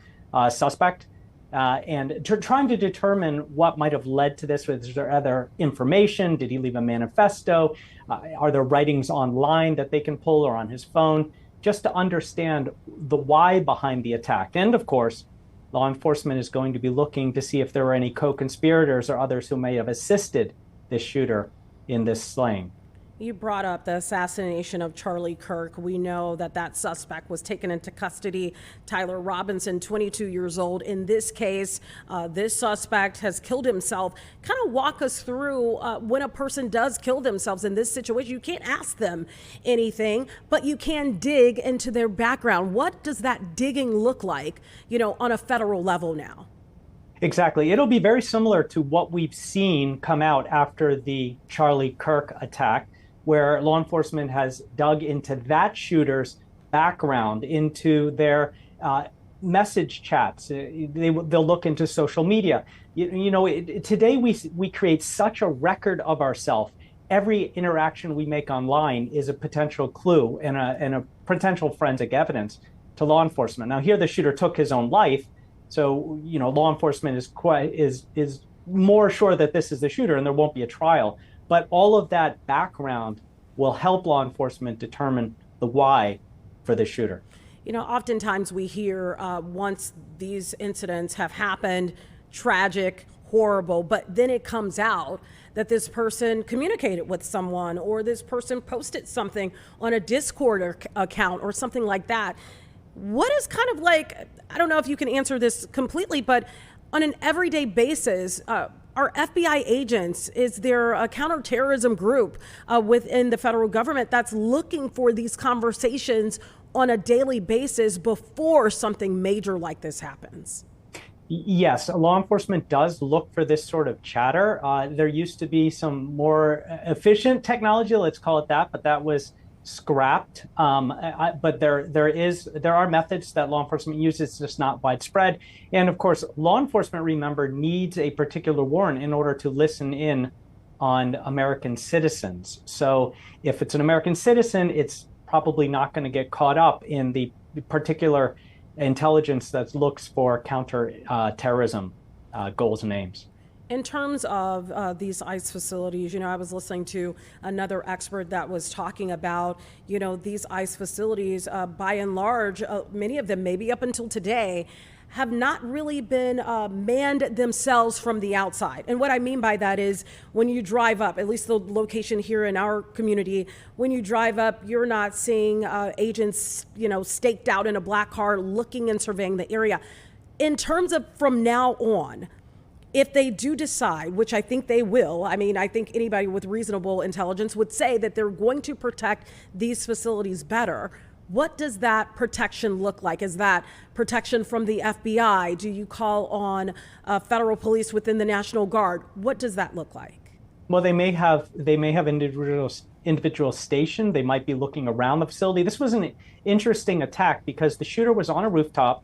suspect. And trying to determine what might have led to this. Was there other information? Did he leave a manifesto? Are there writings online that they can pull or on his phone? Just to understand the why behind the attack. And of course, law enforcement is going to be looking to see if there were any co-conspirators or others who may have assisted this shooter in this slaying. You brought up the assassination of Charlie Kirk. We know that that suspect was taken into custody. Tyler Robinson, 22 years old. In this case, this suspect has killed himself. Kind of walk us through when a person does kill themselves in this situation. You can't ask them anything, but you can dig into their background. What does that digging look like, on a federal level now? Exactly. It'll be very similar to what we've seen come out after the Charlie Kirk attack, where law enforcement has dug into that shooter's background, into their message chats. They'll look into social media. Today we create such a record of ourselves. Every interaction we make online is a potential clue and a potential forensic evidence to law enforcement. Now, here the shooter took his own life, so law enforcement is more sure that this is the shooter, and there won't be a trial. But all of that background will help law enforcement determine the why for the shooter. Oftentimes we hear once these incidents have happened, tragic, horrible, but then it comes out that this person communicated with someone or this person posted something on a Discord account or something like that. What is kind of like, I don't know if you can answer this completely, but on an everyday basis, are FBI agents, is there a counterterrorism group within the federal government that's looking for these conversations on a daily basis before something major like this happens? Yes, law enforcement does look for this sort of chatter. There used to be some more efficient technology, let's call it that, but that was scrapped. But there are methods that law enforcement uses, it's just not widespread. And of course, law enforcement, remember, needs a particular warrant in order to listen in on American citizens. So if it's an American citizen, it's probably not going to get caught up in the particular intelligence that looks for counter-terrorism goals and aims. In terms of these ICE facilities, I was listening to another expert that was talking about, these ICE facilities, by and large, many of them, maybe up until today, have not really been manned themselves from the outside. And what I mean by that is when you drive up, at least the location here in our community, when you drive up, you're not seeing agents, staked out in a black car looking and surveying the area. In terms of from now on, if they do decide, which I think they will, I think anybody with reasonable intelligence would say that they're going to protect these facilities better. What does that protection look like? Is that protection from the FBI? Do you call on federal police within the National Guard? What does that look like? Well, they may have individuals stationed. They might be looking around the facility. This was an interesting attack because the shooter was on a rooftop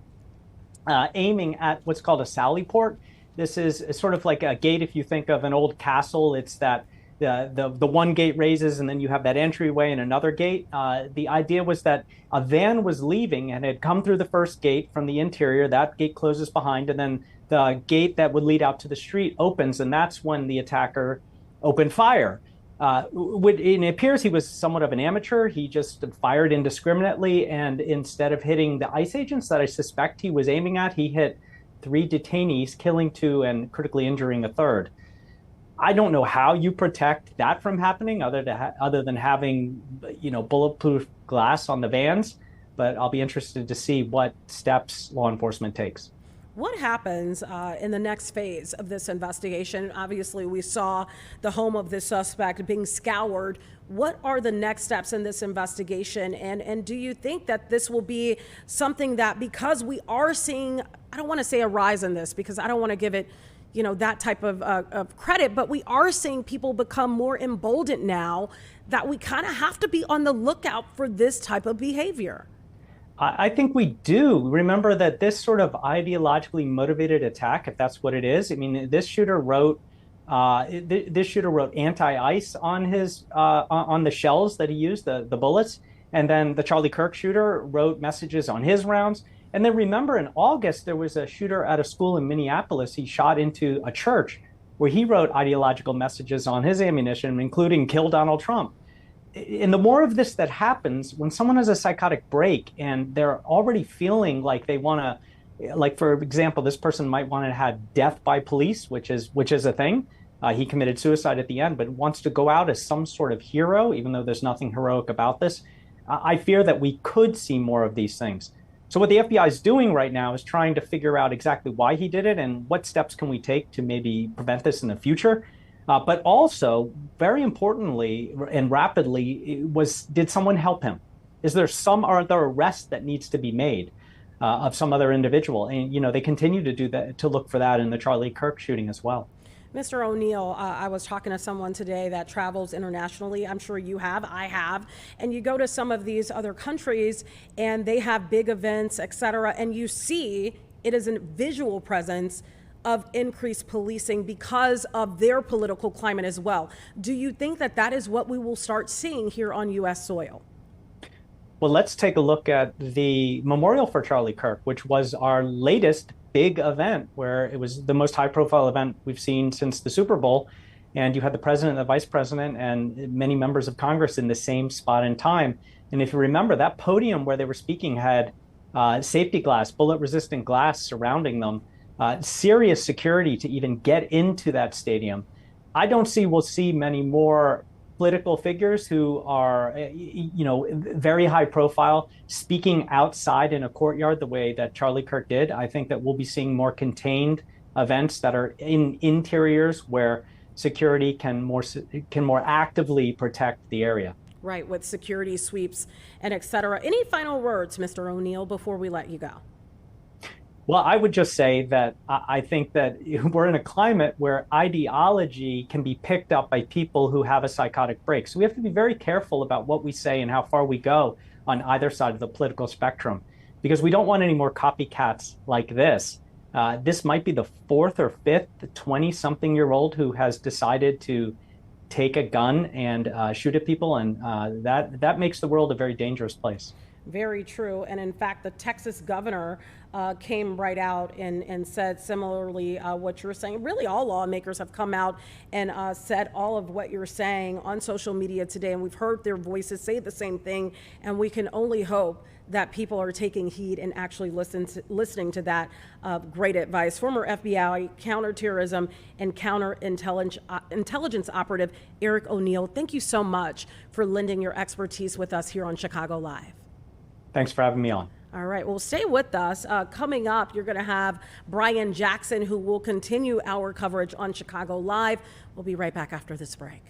aiming at what's called a sally port. This is sort of like a gate. If you think of an old castle, it's that the one gate raises and then you have that entryway and another gate. The idea was that a van was leaving and had come through the first gate from the interior. That gate closes behind, and then the gate that would lead out to the street opens, and that's when the attacker opened fire. It appears he was somewhat of an amateur. He just fired indiscriminately, and instead of hitting the ICE agents that I suspect he was aiming at, he hit 3 detainees, killing 2 and critically injuring a 3rd. I don't know how you protect that from happening other than having, bulletproof glass on the vans, but I'll be interested to see what steps law enforcement takes. What happens in the next phase of this investigation? Obviously, we saw the home of this suspect being scoured. What are the next steps in this investigation? And do you think that this will be something that, because we are seeing, I don't want to say a rise in this because I don't want to give it, that type of credit, but we are seeing people become more emboldened now that we kind of have to be on the lookout for this type of behavior? I think we do. Remember that this sort of ideologically motivated attack, if that's what it is, I mean, this shooter wrote anti-ice on his on the shells that he used, the bullets, and then the Charlie Kirk shooter wrote messages on his rounds. And then remember, in August, there was a shooter at a school in Minneapolis. He shot into a church where he wrote ideological messages on his ammunition, including "Kill Donald Trump." And the more of this that happens, when someone has a psychotic break and they're already feeling like they want to, like, for example, this person might want to have death by police, which is a thing. He committed suicide at the end, but wants to go out as some sort of hero, even though there's nothing heroic about this. I fear that we could see more of these things. So what the FBI is doing right now is trying to figure out exactly why he did it and what steps can we take to maybe prevent this in the future. But also, very importantly and rapidly, did someone help him? Is there some other arrest that needs to be made of some other individual? And, they continue to do that, to look for that in the Charlie Kirk shooting as well. Mr. O'Neill, I was talking to someone today that travels internationally. I'm sure you have, I have. And you go to some of these other countries and they have big events, et cetera, and you see it is a visual presence of increased policing because of their political climate as well. Do you think that that is what we will start seeing here on U.S. soil? Well, let's take a look at the memorial for Charlie Kirk, which was our latest big event, where it was the most high-profile event we've seen since the Super Bowl. And you had the president, the vice president, and many members of Congress in the same spot in time. And if you remember, that podium where they were speaking had safety glass, bullet-resistant glass surrounding them, serious security to even get into that stadium. I don't see we'll see many more political figures who are, very high profile, speaking outside in a courtyard the way that Charlie Kirk did. I think that we'll be seeing more contained events that are in interiors where security can more actively protect the area. Right, with security sweeps and et cetera. Any final words, Mr. O'Neill, before we let you go? Well, I would just say that I think that we're in a climate where ideology can be picked up by people who have a psychotic break. So we have to be very careful about what we say and how far we go on either side of the political spectrum, because we don't want any more copycats like this. This might be the 4th or 5th 20-something-year-old who has decided to take a gun and shoot at people, and that makes the world a very dangerous place. Very true. And in fact, the Texas governor came right out and said similarly what you're saying. Really, all lawmakers have come out and said all of what you're saying on social media today. And we've heard their voices say the same thing. And we can only hope that people are taking heed and actually listening to that great advice. Former FBI counterterrorism and counterintelligence operative Eric O'Neill, thank you so much for lending your expertise with us here on Chicago Live. Thanks for having me on. All right, well, stay with us. Coming up, you're going to have Brian Jackson, who will continue our coverage on Chicago Live. We'll be right back after this break.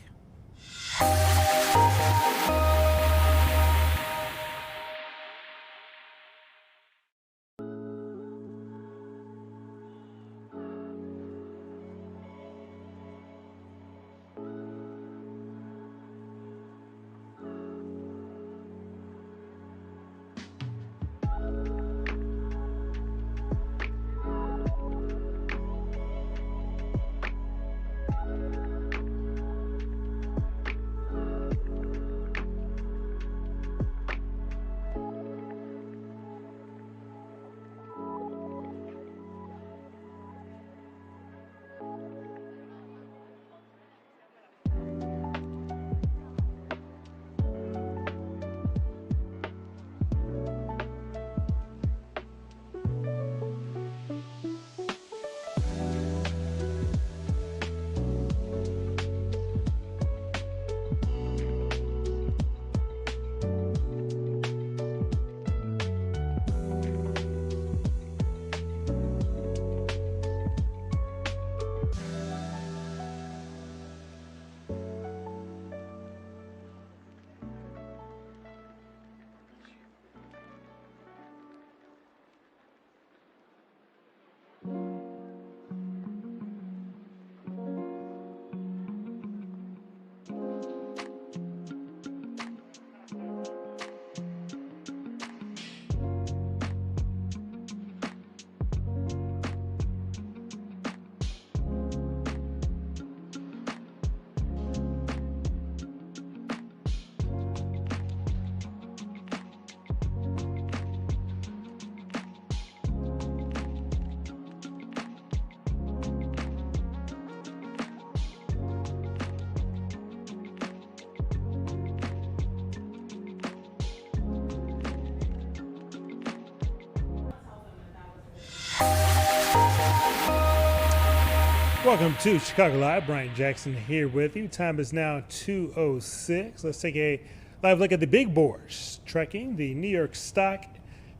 Welcome to Chicago Live. Brian Jackson here with you. Time is now 2:06. Let's take a live look at the big boards tracking the New York Stock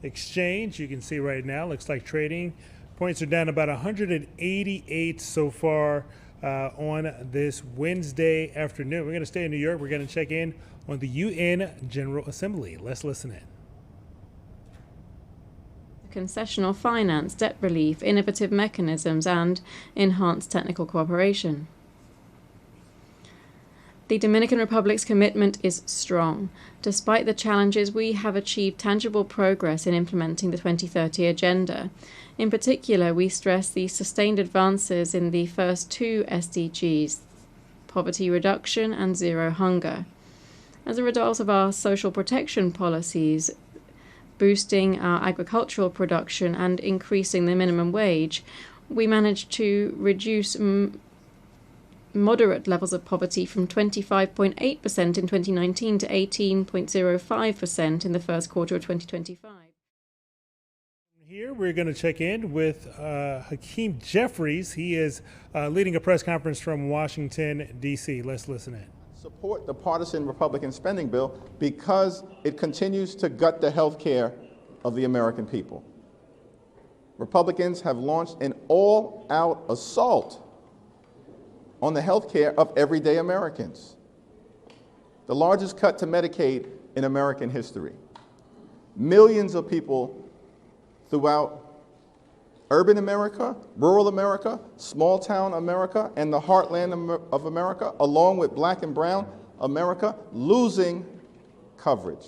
Exchange. You can see right now, looks like trading points are down about 188 so far on this Wednesday afternoon. We're going to stay in New York. We're going to check in on the UN General Assembly. Let's listen in. Concessional finance, debt relief, innovative mechanisms, and enhanced technical cooperation. The Dominican Republic's commitment is strong. Despite the challenges, we have achieved tangible progress in implementing the 2030 Agenda. In particular, we stress the sustained advances in the first two SDGs, poverty reduction and zero hunger. As a result of our social protection policies, boosting our agricultural production and increasing the minimum wage, we managed to reduce moderate levels of poverty from 25.8% in 2019 to 18.05% in the first quarter of 2025. Here we're going to check in with Hakeem Jeffries. He is leading a press conference from Washington, D.C. Let's listen in. Support the partisan Republican spending bill because it continues to gut the health care of the American people. Republicans have launched an all-out assault on the health care of everyday Americans. The largest cut to Medicaid in American history. Millions of people throughout urban America, rural America, small town America, and the heartland of America, along with black and brown America, losing coverage.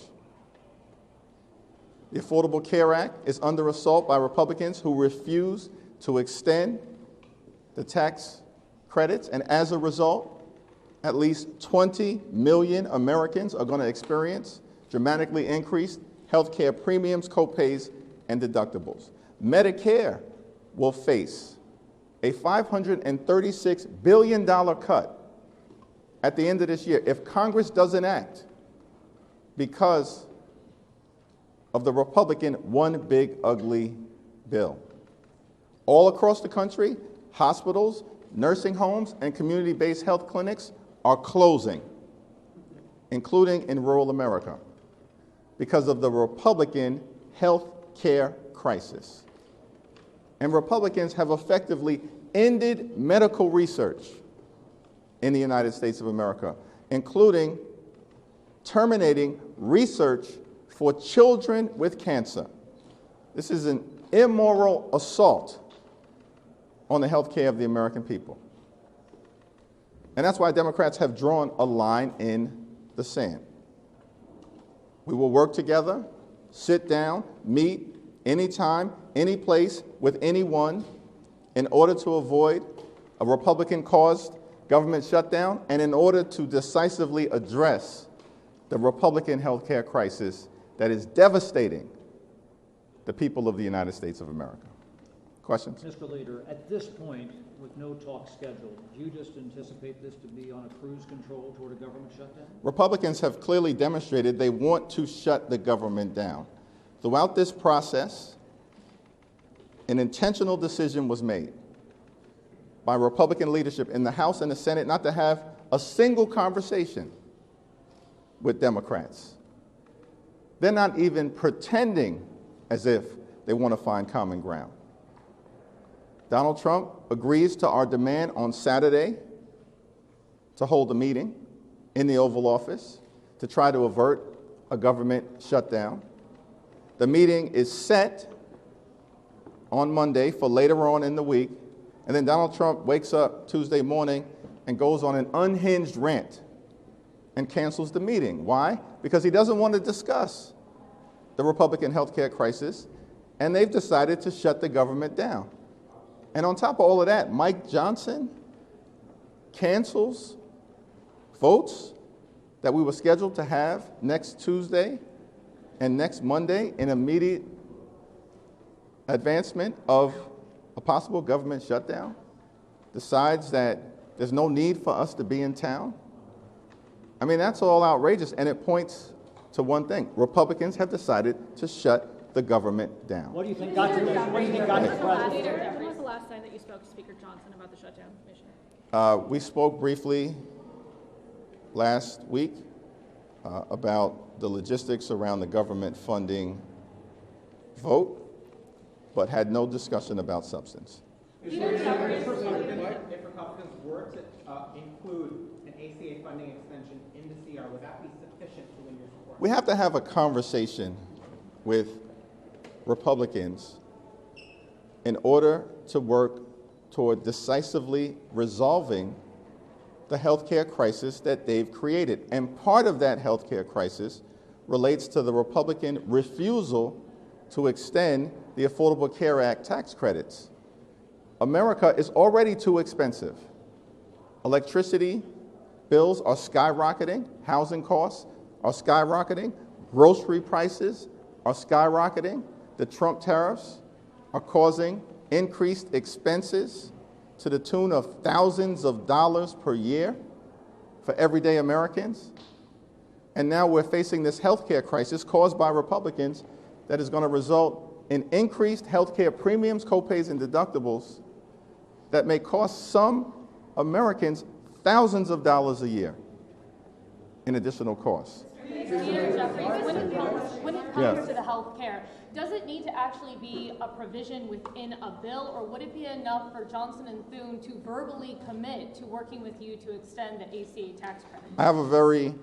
The Affordable Care Act is under assault by Republicans who refuse to extend the tax credits, and as a result, at least 20 million Americans are going to experience dramatically increased health care premiums, copays, and deductibles. Medicare will face a $536 billion cut at the end of this year if Congress doesn't act because of the Republican one big ugly bill. All across the country, hospitals, nursing homes, and community-based health clinics are closing, including in rural America, because of the Republican health care crisis. And Republicans have effectively ended medical research in the United States of America, including terminating research for children with cancer. This is an immoral assault on the health care of the American people. And that's why Democrats have drawn a line in the sand. We will work together, sit down, meet anytime, any place, with anyone in order to avoid a Republican-caused government shutdown and in order to decisively address the Republican health care crisis that is devastating the people of the United States of America. Questions? Mr. Leader, at this point, with no talk scheduled, do you just anticipate this to be on a cruise control toward a government shutdown? Republicans have clearly demonstrated they want to shut the government down. Throughout this process, an intentional decision was made by Republican leadership in the House and the Senate not to have a single conversation with Democrats. They're not even pretending as if they want to find common ground. Donald Trump agrees to our demand on Saturday to hold a meeting in the Oval Office to try to avert a government shutdown. The meeting is set on Monday for later on in the week, and then Donald Trump wakes up Tuesday morning and goes on an unhinged rant and cancels the meeting. Why? Because he doesn't want to discuss the Republican health care crisis, and they've decided to shut the government down. And on top of all of that, Mike Johnson cancels votes that we were scheduled to have next Tuesday and next Monday in immediate advancement of a possible government shutdown, decides that there's no need for us to be in town. I mean, that's all outrageous, and it points to one thing. Republicans have decided to shut the government down. What do you think got to the president? When was the last time that you spoke to Speaker Johnson about the shutdown mission? We spoke briefly last week about the logistics around the government funding vote, but had no discussion about substance. If Republicans were to include an ACA funding extension in the CR, would that be sufficient to win your support? We have to have a conversation with Republicans in order to work toward decisively resolving the healthcare crisis that they've created. And part of that healthcare crisis relates to the Republican refusal to extend the Affordable Care Act tax credits. America is already too expensive. Electricity bills are skyrocketing, housing costs are skyrocketing, grocery prices are skyrocketing. The Trump tariffs are causing increased expenses to the tune of thousands of dollars per year for everyday Americans. And now we're facing this healthcare crisis caused by Republicans that is going to result in increased healthcare premiums, copays, and deductibles that may cost some Americans thousands of dollars a year in additional costs. Peter Jeffries, when it comes Yes. to the health care, does it need to actually be a provision within a bill, or would it be enough for Johnson and Thune to verbally commit to working with you to extend the ACA tax credit? I have a very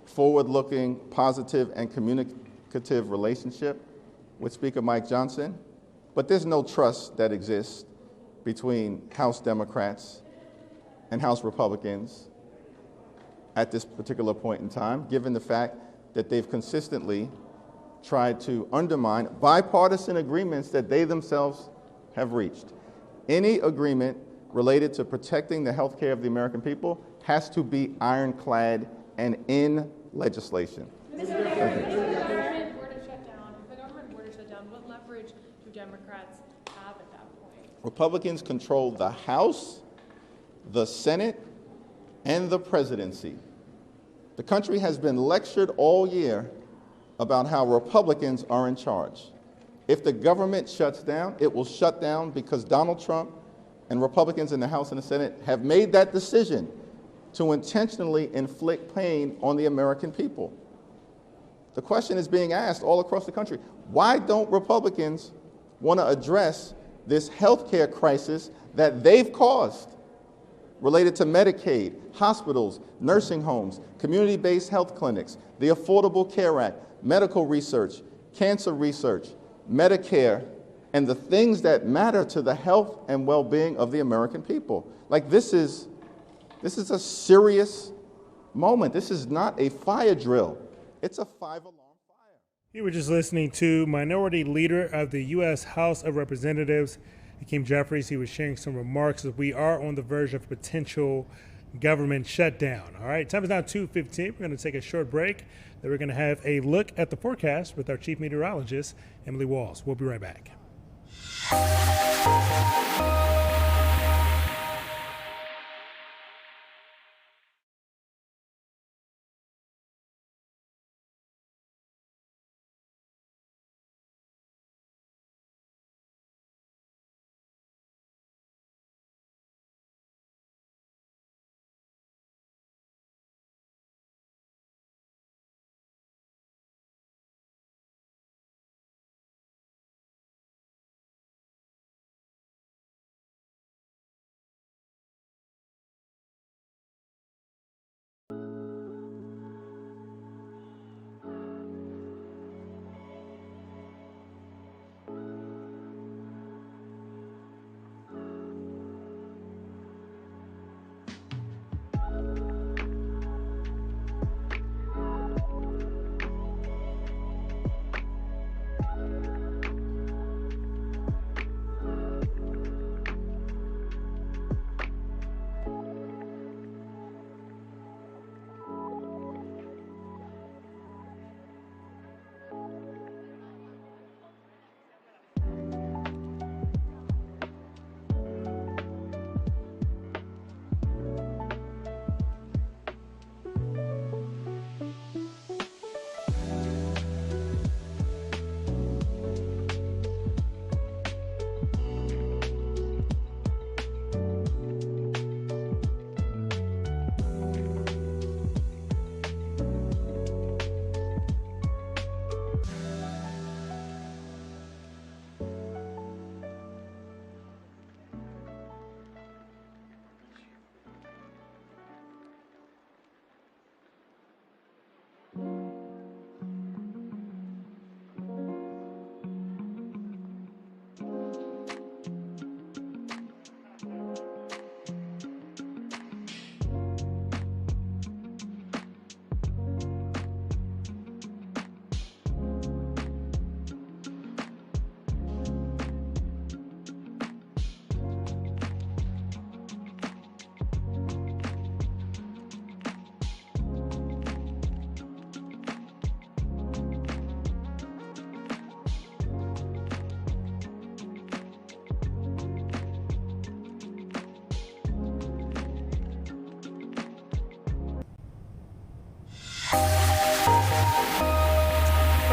forward-looking, positive, and communicative relationship with Speaker Mike Johnson, but there's no trust that exists between House Democrats and House Republicans at this particular point in time, given the fact that they've consistently tried to undermine bipartisan agreements that they themselves have reached. Any agreement related to protecting the health care of the American people has to be ironclad and in legislation. If the government were to shut down, what leverage do Democrats have at that point? Republicans control the House, the Senate, and the presidency. The country has been lectured all year about how Republicans are in charge. If the government shuts down, it will shut down because Donald Trump and Republicans in the House and the Senate have made that decision to intentionally inflict pain on the American people. The question is being asked all across the country, why don't Republicans want to address this health care crisis that they've caused related to Medicaid, hospitals, nursing homes, community-based health clinics, the Affordable Care Act, medical research, cancer research, Medicare, and the things that matter to the health and well-being of the American people. Like this is a serious moment. This is not a fire drill. It's a five-alarm fire. You were just listening to Minority Leader of the U.S. House of Representatives, Hakeem Jeffries. He was sharing some remarks as we are on the verge of potential government shutdown. All right, time is now 2:15. We're going to take a short break. Then we're going to have a look at the forecast with our chief meteorologist, Emily Walls. We'll be right back. All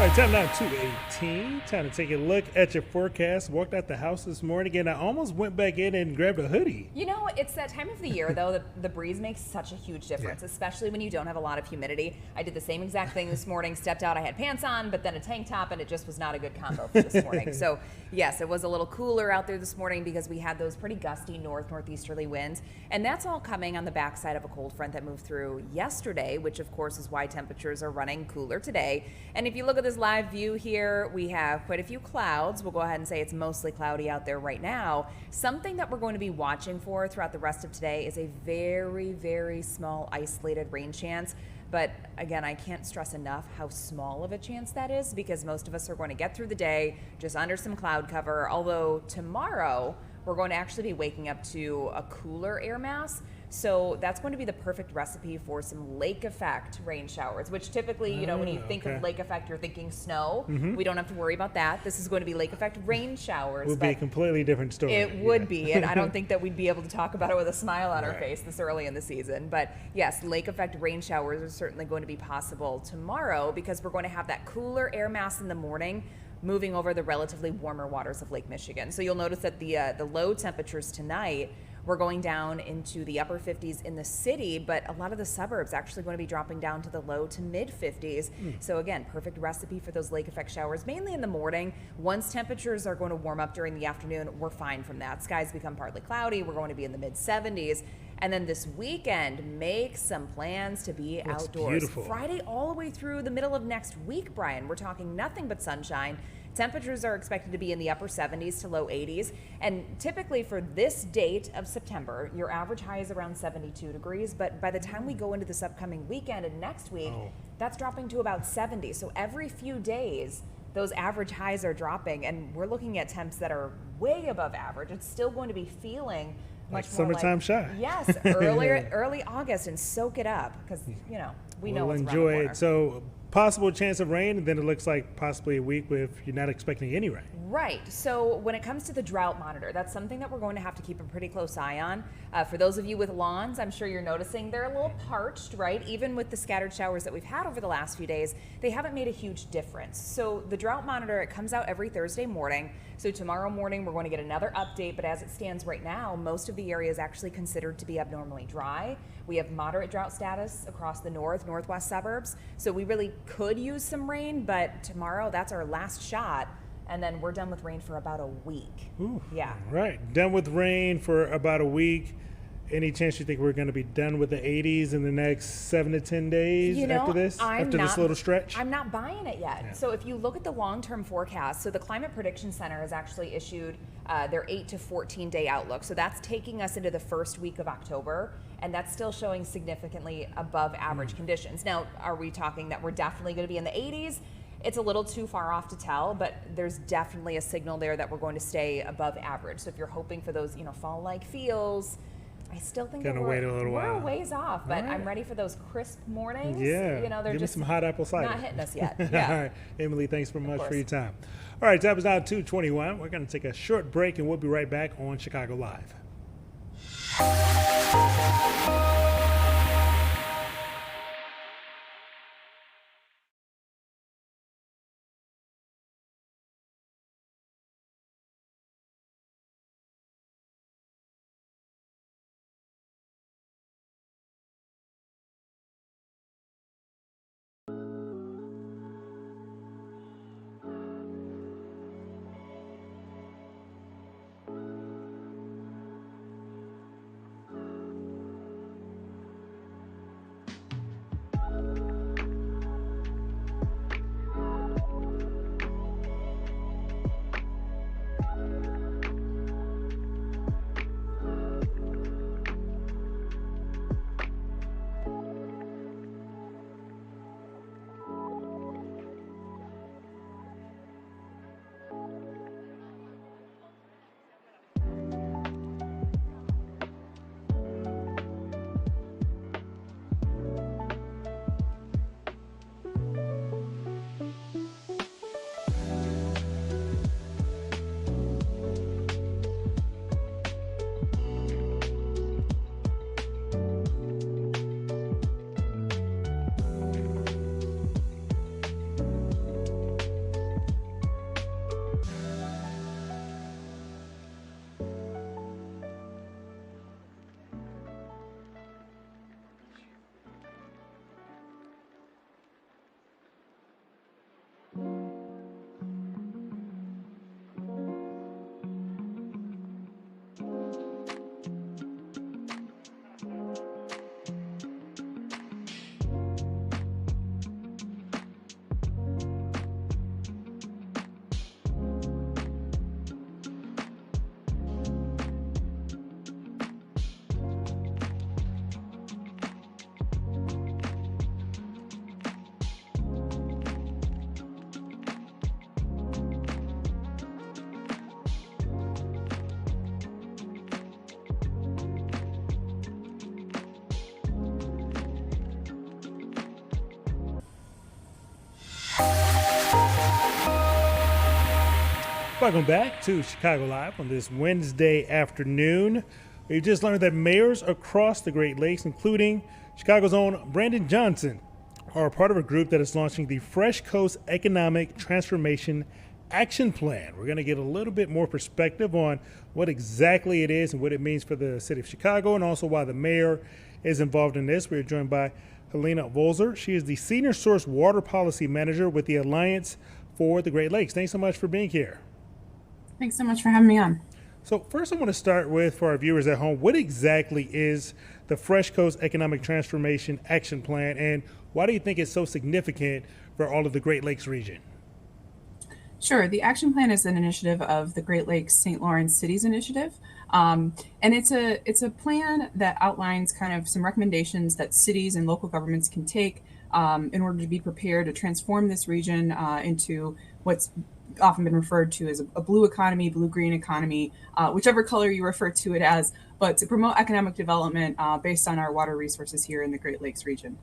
right, time now 2:18. Time to take a look at your forecast. Walked out the house this morning and I almost went back in and grabbed a hoodie. You know, it's that time of the year, though, the breeze makes such a huge difference, especially when you don't have a lot of humidity. I did the same exact thing this morning, stepped out, I had pants on, but then a tank top, and it just was not a good combo for this morning. So, yes, it was a little cooler out there this morning because we had those pretty gusty northeasterly winds, and that's all coming on the backside of a cold front that moved through yesterday, which, of course, is why temperatures are running cooler today. And if you look at this live view here, we have quite a few clouds. We'll go ahead and say it's mostly cloudy out there right now. Something that we're going to be watching for throughout the rest of today is a very, very small isolated rain chance. But again, I can't stress enough how small of a chance that is because most of us are going to get through the day just under some cloud cover. Although tomorrow we're going to actually be waking up to a cooler air mass. So that's going to be the perfect recipe for some lake effect rain showers, which typically, you know, when you think of lake effect, you're thinking snow. We don't have to worry about that. This is going to be lake effect rain showers. Would be a completely different story. It would be, and I don't think that we'd be able to talk about it with a smile on our face this early in the season. But yes, lake effect rain showers are certainly going to be possible tomorrow because we're going to have that cooler air mass in the morning moving over the relatively warmer waters of Lake Michigan. So you'll notice that the low temperatures tonight, we're going down into the upper 50s in the city, but a lot of the suburbs actually going to be dropping down to the low to mid 50s. So again, perfect recipe for those lake effect showers, mainly in the morning. Once temperatures are going to warm up during the afternoon, we're fine from that. Skies become partly cloudy. We're going to be in the mid 70s. And then this weekend, make some plans to be outdoors. Beautiful. Friday all the way through the middle of next week, Brian, we're talking nothing but sunshine. Temperatures are expected to be in the upper 70s to low 80s. And typically for this date of September, your average high is around 72 degrees. But by the time we go into this upcoming weekend and next week, that's dropping to about 70. So every few days, those average highs are dropping. And we're looking at temps that are way above average. It's still going to be feeling much more summertime shy. Yes, early August, and soak it up because, you know, we know We'll what's enjoy around the corner. it. So possible chance of rain, and then it looks like possibly a week if you're not expecting any rain. Right. So when it comes to the drought monitor, that's something that we're going to have to keep a pretty close eye on. For those of you with lawns, I'm sure you're noticing they're a little parched, right? Even with the scattered showers that we've had over the last few days, they haven't made a huge difference. So the drought monitor, it comes out every Thursday morning. So tomorrow morning, we're going to get another update. But as it stands right now, most of the area is actually considered to be abnormally dry. We have moderate drought status across the northwest suburbs. So we really could use some rain, but tomorrow, that's our last shot. And then we're done with rain for about a week. Ooh, yeah. Right. Done with rain for about a week. Any chance you think we're going to be done with the 80s in the next 7 to 10 days after this? After this little stretch? I'm not buying it yet. Yeah. So if you look at the long-term forecast, so the Climate Prediction Center has actually issued their 8 to 14 day outlook. So that's taking us into the first week of October, and that's still showing significantly above average conditions. Now, are we talking that we're definitely going to be in the 80s? It's a little too far off to tell, but there's definitely a signal there that we're going to stay above average. So if you're hoping for those, fall-like feels, I still think that wait a little we're while. a ways off, but I'm ready for those crisp mornings. Yeah, they're give just me some hot apple cider. not hitting us yet. Yeah. All right, Emily, thanks very much for your time. All right, time is now 2:21. We're going to take a short break, and we'll be right back on Chicago Live. Welcome back to Chicago Live on this Wednesday afternoon. We've just learned that mayors across the Great Lakes, including Chicago's own Brandon Johnson, are part of a group that is launching the Fresh Coast Economic Transformation Action Plan. We're going to get a little bit more perspective on what exactly it is and what it means for the city of Chicago, and also why the mayor is involved in this. We're joined by Helena Volzer. She is the Senior Source Water Policy Manager with the Alliance for the Great Lakes. Thanks so much for being here. Thanks so much for having me on. So first I want to start with, for our viewers at home, what exactly is the Fresh Coast Economic Transformation Action Plan, and why do you think it's so significant for all of the Great Lakes region? Sure. The action plan is an initiative of the Great Lakes St. Lawrence Cities Initiative. And it's a plan that outlines kind of some recommendations that cities and local governments can take in order to be prepared to transform this region into what's often been referred to as a blue economy, blue-green economy, whichever color you refer to it as, but to promote economic development based on our water resources here in the Great Lakes region.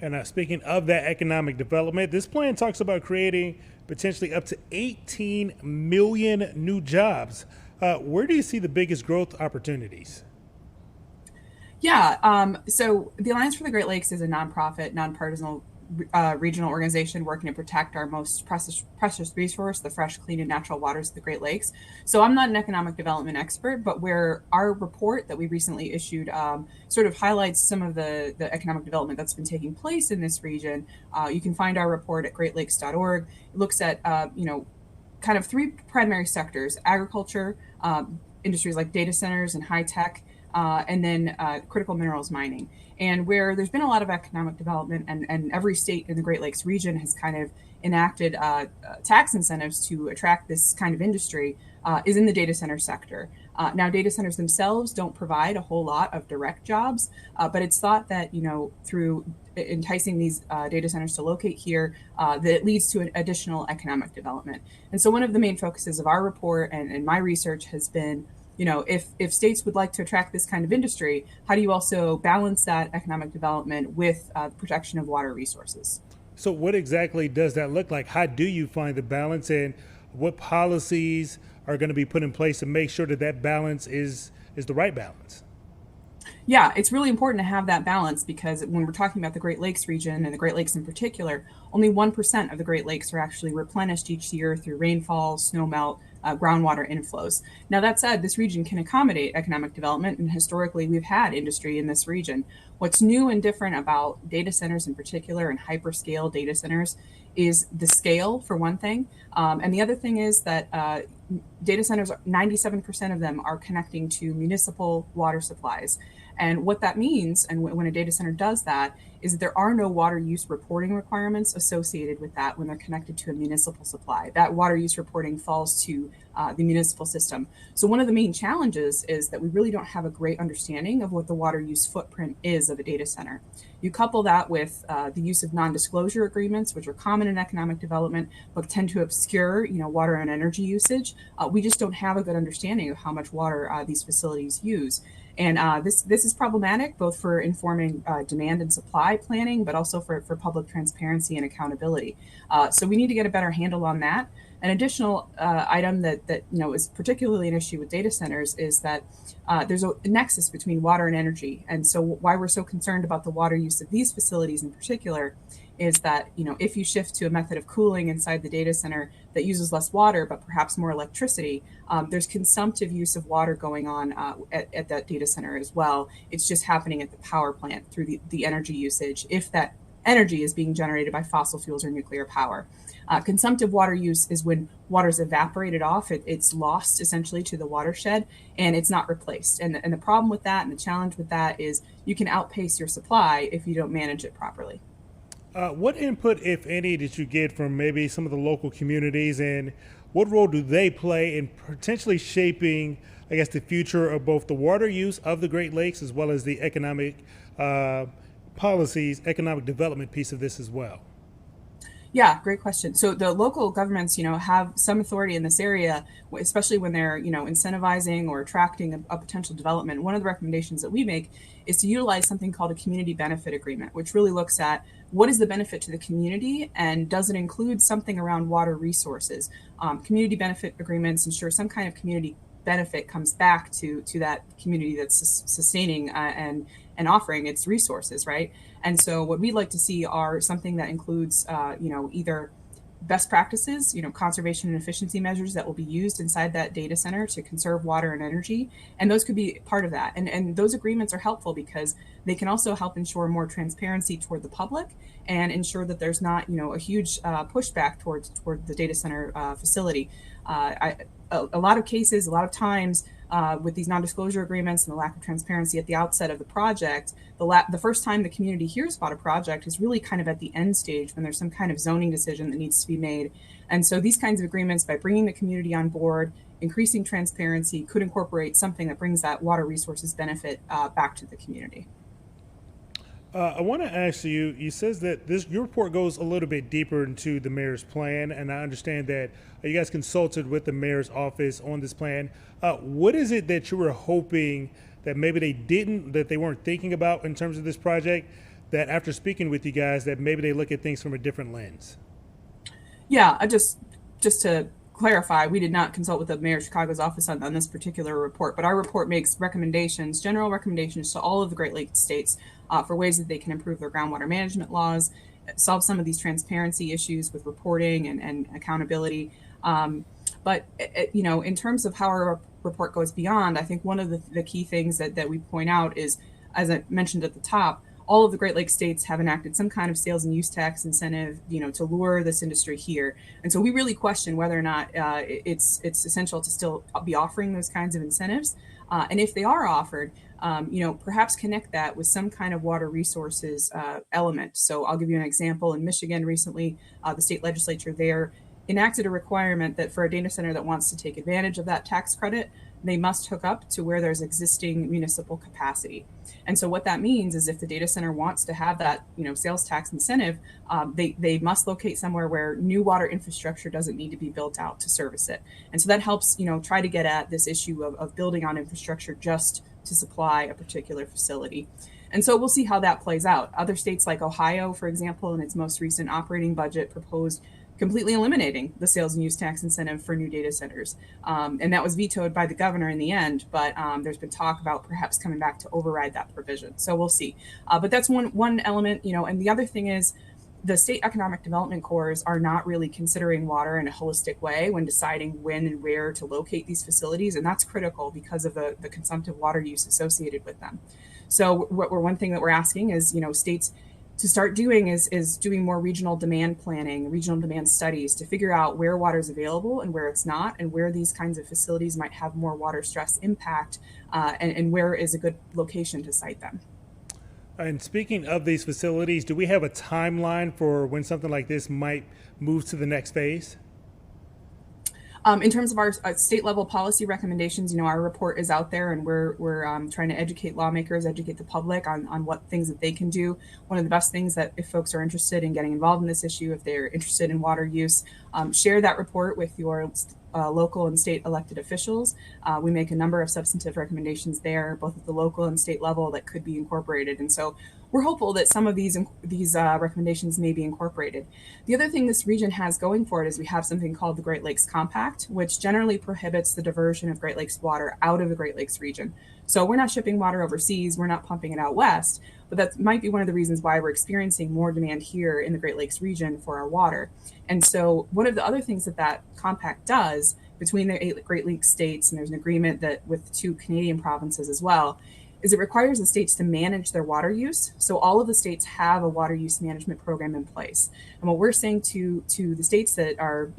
And speaking of that economic development, this plan talks about creating potentially up to 18 million new jobs. Where do you see the biggest growth opportunities? Yeah, so the Alliance for the Great Lakes is a nonprofit, nonpartisan regional organization working to protect our most precious resource, the fresh, clean, and natural waters of the Great Lakes. So I'm not an economic development expert, but where our report that we recently issued sort of highlights some of the economic development that's been taking place in this region. You can find our report at greatlakes.org. It looks at, kind of three primary sectors: agriculture, industries like data centers and high tech, and then critical minerals mining. And where there's been a lot of economic development, and every state in the Great Lakes region has kind of enacted tax incentives to attract this kind of industry, is in the data center sector. Now, data centers themselves don't provide a whole lot of direct jobs, but it's thought that, through enticing these data centers to locate here, that it leads to an additional economic development. And so one of the main focuses of our report and my research has been, if states would like to attract this kind of industry, how do you also balance that economic development with protection of water resources? So what exactly does that look like? How do you find the balance, and what policies are going to be put in place to make sure that that balance is the right balance? Yeah, it's really important to have that balance, because when we're talking about the Great Lakes region, and the Great Lakes in particular, only 1% of the Great Lakes are actually replenished each year through rainfall, snowmelt, groundwater inflows. Now, that said, this region can accommodate economic development, and historically we've had industry in this region. What's new and different about data centers in particular, and hyperscale data centers, is the scale, for one thing. And the other thing is that data centers, 97% of them are connecting to municipal water supplies. And what that means, and when a data center does that, is that there are no water use reporting requirements associated with that when they're connected to a municipal supply. That water use reporting falls to the municipal system. So one of the main challenges is that we really don't have a great understanding of what the water use footprint is of a data center. You couple that with the use of non-disclosure agreements, which are common in economic development, but tend to obscure, water and energy usage. We just don't have a good understanding of how much water these facilities use. And this is problematic, both for informing demand and supply planning, but also for public transparency and accountability. So we need to get a better handle on that. An additional item that is particularly an issue with data centers is that there's a nexus between water and energy. And so why we're so concerned about the water use of these facilities in particular is that, if you shift to a method of cooling inside the data center that uses less water, but perhaps more electricity, there's consumptive use of water going on at that data center as well. It's just happening at the power plant through the energy usage, if that energy is being generated by fossil fuels or nuclear power. Consumptive water use is when water is evaporated off, it's lost essentially to the watershed, and it's not replaced. And the problem with that, and the challenge with that, is you can outpace your supply if you don't manage it properly. What input, if any, did you get from maybe some of the local communities, and what role do they play in potentially shaping, I guess, the future of both the water use of the Great Lakes as well as the economic policies, economic development piece of this as well? Yeah, great question. So the local governments, have some authority in this area, especially when they're, incentivizing or attracting a potential development. One of the recommendations that we make is to utilize something called a community benefit agreement, which really looks at what is the benefit to the community and does it include something around water resources. Community benefit agreements ensure some kind of community benefit comes back to that community that's sustaining and offering its resources, right? And so what we'd like to see are something that includes, either best practices, conservation and efficiency measures that will be used inside that data center to conserve water and energy. And those could be part of that. And those agreements are helpful because they can also help ensure more transparency toward the public and ensure that there's not, a huge pushback toward the data center facility. A lot of cases, a lot of times, with these non-disclosure agreements and the lack of transparency at the outset of the project, the first time the community hears about a project is really kind of at the end stage when there's some kind of zoning decision that needs to be made. And so these kinds of agreements, by bringing the community on board, increasing transparency, could incorporate something that brings that water resources benefit back to the community. I want to ask you, you says that your report goes a little bit deeper into the mayor's plan, and I understand that you guys consulted with the mayor's office on this plan. What is it that you were hoping that maybe they weren't thinking about in terms of this project, that after speaking with you guys, that maybe they look at things from a different lens? Yeah, just to clarify, we did not consult with the mayor of Chicago's office on this particular report, but our report makes recommendations, general recommendations to all of the Great Lakes states for ways that they can improve their groundwater management laws, solve some of these transparency issues with reporting and accountability. But in terms of how our report goes beyond, I think one of the key things that we point out is, as I mentioned at the top, all of the Great Lakes states have enacted some kind of sales and use tax incentive, to lure this industry here. And so we really question whether or not it's essential to still be offering those kinds of incentives. And if they are offered, perhaps connect that with some kind of water resources element. So I'll give you an example. In Michigan recently, the state legislature there enacted a requirement that for a data center that wants to take advantage of that tax credit, they must hook up to where there's existing municipal capacity. And so what that means is if the data center wants to have that, sales tax incentive, they must locate somewhere where new water infrastructure doesn't need to be built out to service it. And so that helps, try to get at this issue of building on infrastructure just to supply a particular facility. And so we'll see how that plays out. Other states like Ohio, for example, in its most recent operating budget proposed completely eliminating the sales and use tax incentive for new data centers. And that was vetoed by the governor in the end, but there's been talk about perhaps coming back to override that provision. So we'll see. But that's one element, and the other thing is the state economic development corps are not really considering water in a holistic way when deciding when and where to locate these facilities. And that's critical because of the consumptive water use associated with them. So one thing that we're asking is, states to start doing is doing more regional demand planning, regional demand studies to figure out where water is available and where it's not, and where these kinds of facilities might have more water stress impact, and where is a good location to site them. And speaking of these facilities, do we have a timeline for when something like this might move to the next phase? In terms of our state level policy recommendations, our report is out there, and we're trying to educate lawmakers, educate the public on what things that they can do. One of the best things that if folks are interested in getting involved in this issue, if they're interested in water use, share that report with your local and state elected officials. We make a number of substantive recommendations there, both at the local and state level, that could be incorporated. And so we're hopeful that some of these recommendations may be incorporated. The other thing this region has going for it is we have something called the Great Lakes Compact, which generally prohibits the diversion of Great Lakes water out of the Great Lakes region. So we're not shipping water overseas, we're not pumping it out west, but that might be one of the reasons why we're experiencing more demand here in the Great Lakes region for our water. And so one of the other things that compact does between the 8 Great Lakes states, and there's an agreement that with 2 Canadian provinces as well, is it requires the states to manage their water use. So all of the states have a water use management program in place. And what we're saying to the states that are,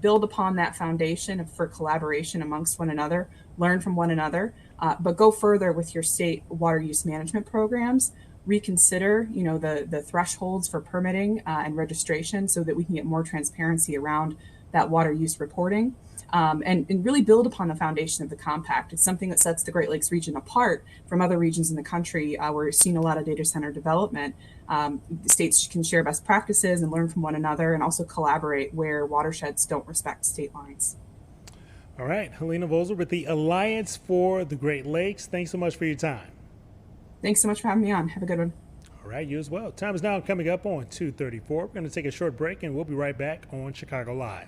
build upon that foundation for collaboration amongst one another, learn from one another, but go further with your state water use management programs, reconsider, the thresholds for permitting and registration so that we can get more transparency around that water use reporting. and really build upon the foundation of the compact. It's something that sets the Great Lakes region apart from other regions in the country where we're seeing a lot of data center development. The states can share best practices and learn from one another, and also collaborate where watersheds don't respect state lines. All right, Helena Voser with the Alliance for the Great Lakes. Thanks so much for your time. Thanks so much for having me on. Have a good one. All right, you as well. Time is now coming up on 2:34. We're going to take a short break, and we'll be right back on Chicago Live.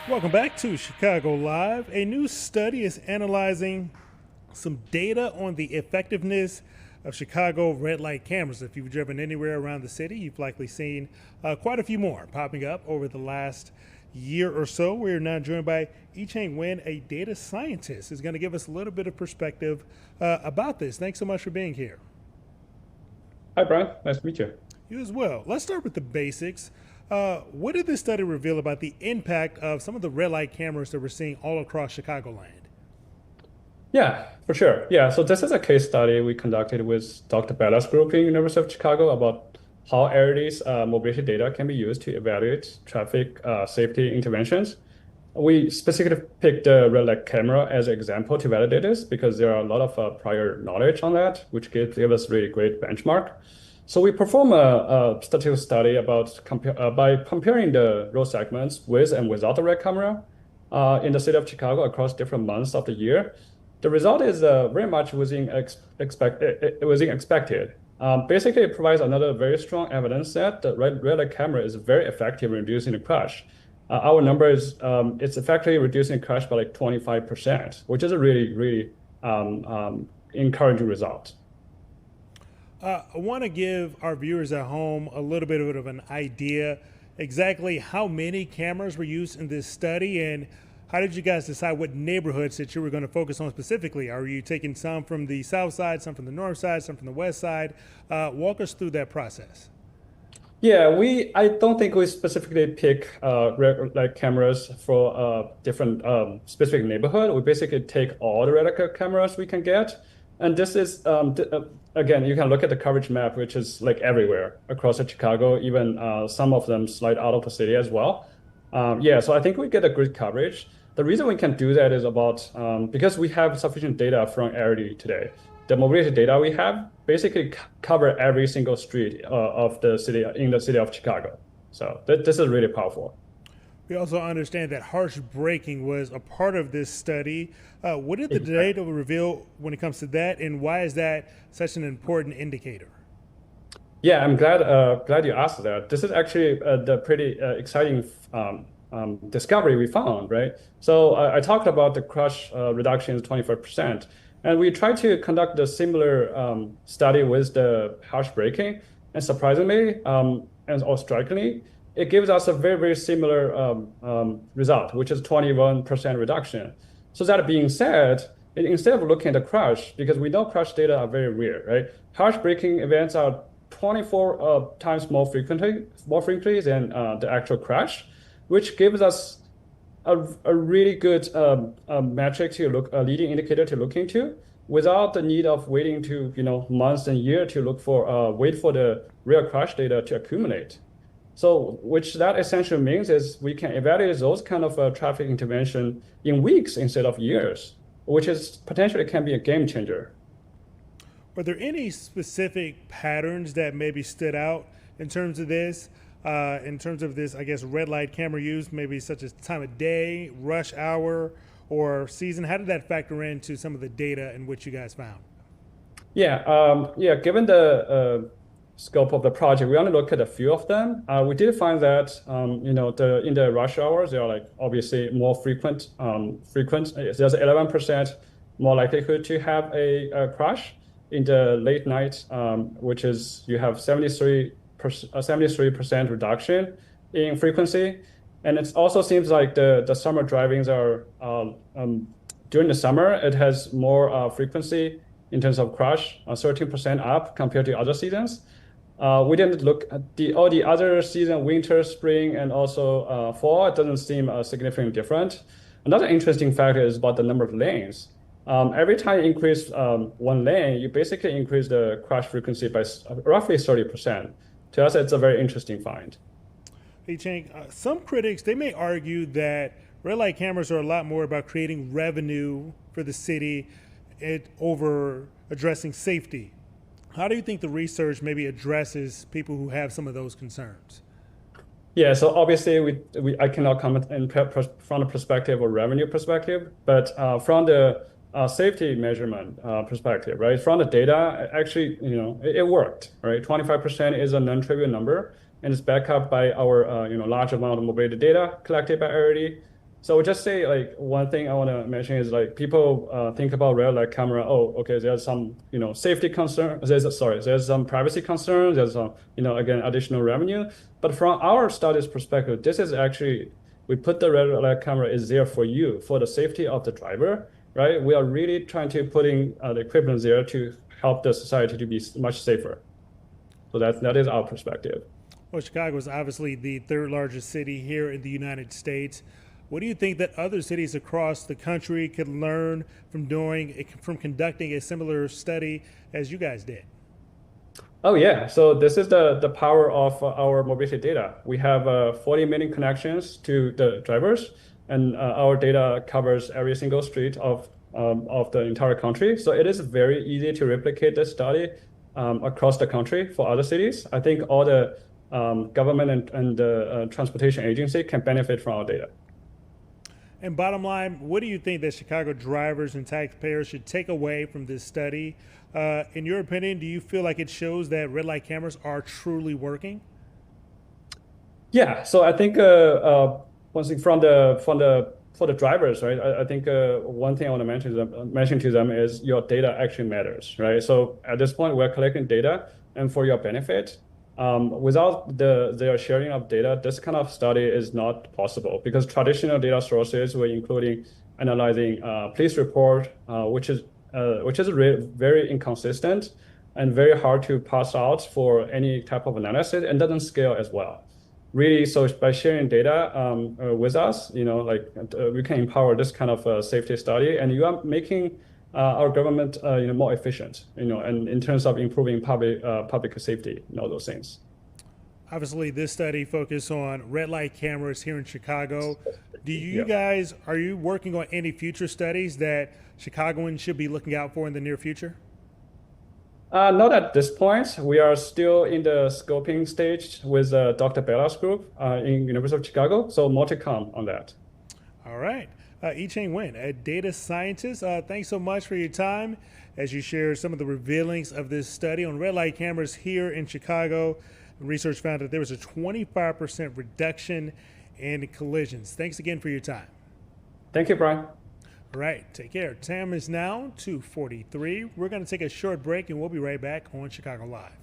Welcome back to Chicago Live. A new study is analyzing some data on the effectiveness of Chicago red light cameras. If you've driven anywhere around the city, you've likely seen quite a few more popping up over the last year or so. We're now joined by Yi-Chang Nguyen, a data scientist, who's going to give us a little bit of perspective about this. Thanks so much for being here. Hi, Brian. Nice to meet you. You as well. Let's start with the basics. What did this study reveal about the impact of some of the red light cameras that we're seeing all across Chicagoland? Yeah, for sure. Yeah, so this is a case study we conducted with Dr. Bella's group in University of Chicago about how ARID's mobility data can be used to evaluate traffic safety interventions. We specifically picked the red light camera as an example to validate this because there are a lot of prior knowledge on that, which gave us really great benchmark. So we perform a statistical study about by comparing the road segments with and without the red camera in the city of Chicago across different months of the year. The result is very much within expected. Basically, it provides another very strong evidence that the red light camera is very effective in reducing the crash. Our number is it's effectively reducing crash by like 25%, which is a really encouraging result. I want to give our viewers at home a little bit of an idea exactly how many cameras were used in this study, and how did you guys decide what neighborhoods that you were going to focus on specifically? Are you taking some from the south side, some from the north side, some from the west side? Walk us through that process. Yeah, I don't think we specifically pick red light cameras for different specific neighborhood. We basically take all the red light cameras we can get. And this is, again, you can look at the coverage map, which is like everywhere across Chicago, even some of them slide out of the city as well. Yeah, so I think we get a good coverage. The reason we can do that is about, because we have sufficient data from ARID today. The mobility data we have basically cover every single street of the city, in the city of Chicago. So this is really powerful. We also understand that harsh braking was a part of this study. What did the data reveal when it comes to that, and why is that such an important indicator? Yeah, I'm glad you asked that. This is actually the pretty exciting discovery we found, right? So I talked about the crash reduction is 25%, and we tried to conduct a similar study with the harsh braking, and surprisingly, or strikingly, it gives us a very, very similar result, which is 21% reduction. So that being said, instead of looking at the crash, because we know crash data are very rare, right? Harsh braking events are 24 times more frequently than the actual crash, which gives us a really good metric to look, a leading indicator to look into, without the need of waiting to months and years to look for wait for the real crash data to accumulate. So, which that essentially means is we can evaluate those kind of traffic intervention in weeks instead of years, which is potentially can be a game changer. Were there any specific patterns that maybe stood out in terms of this? I guess, red light camera use, maybe such as time of day, rush hour, or season? How did that factor into some of the data in which you guys found? Yeah, given the scope of the project, we only look at a few of them. We did find that in the rush hours, they are like obviously more frequent. There's 11% more likelihood to have a crash. In the late night, which is you have 73% reduction in frequency, and it also seems like the summer drivings are during the summer it has more frequency in terms of crash, 13% up compared to other seasons. We didn't look at all the other season, winter, spring, and also fall. It doesn't seem significantly different. Another interesting factor is about the number of lanes. Every time you increase one lane, you basically increase the crash frequency by roughly 30%. To us, it's a very interesting find. Hey, Chang, some critics, they may argue that red light cameras are a lot more about creating revenue for the city over addressing safety. How do you think the research maybe addresses people who have some of those concerns? Yeah, so obviously I cannot comment from the perspective or revenue perspective, but from the safety measurement perspective, right? From the data, actually, it worked, right? 25% is a non-trivial number, and it's backed up by our large amount of mobility data collected by Arity. So just say like one thing I want to mention is like people think about red light camera. Oh, okay, there's some safety concern. There's some privacy concerns. There's some again additional revenue. But from our study's perspective, this is actually we put the red light camera is there for you for the safety of the driver, right? We are really trying to putting the equipment there to help the society to be much safer. So that is our perspective. Well, Chicago is obviously the third largest city here in the United States. What do you think that other cities across the country could learn from conducting a similar study as you guys did? Oh yeah, so this is the power of our mobility data. We have 40 million connections to the drivers, and our data covers every single street of the entire country. So it is very easy to replicate this study across the country for other cities. I think all the government and the transportation agency can benefit from our data. And bottom line, what do you think that Chicago drivers and taxpayers should take away from this study? In your opinion, do you feel like it shows that red light cameras are truly working? Yeah, so I think one thing for the drivers, right? I think one thing I want to mention to them is your data actually matters, right? So at this point, we're collecting data, and for your benefit. Without their sharing of data, this kind of study is not possible because traditional data sources were including analyzing police report, which is very inconsistent and very hard to pass out for any type of analysis and doesn't scale as well. Really, so by sharing data with us, we can empower this kind of safety study, and you are making our government more efficient, and in terms of improving public safety and all those things. Obviously, this study focused on red light cameras here in Chicago. Are you working on any future studies that Chicagoans should be looking out for in the near future? Not at this point. We are still in the scoping stage with Dr. Bella's group in University of Chicago, so more to come on that. All right. Yi-Cheng Nguyen, a data scientist, thanks so much for your time as you share some of the revealings of this study on red light cameras here in Chicago. Research found that there was a 25% reduction in collisions. Thanks again for your time. Thank you, Brian. All right, take care. Time is now 2:43. We're going to take a short break, and we'll be right back on Chicago Live.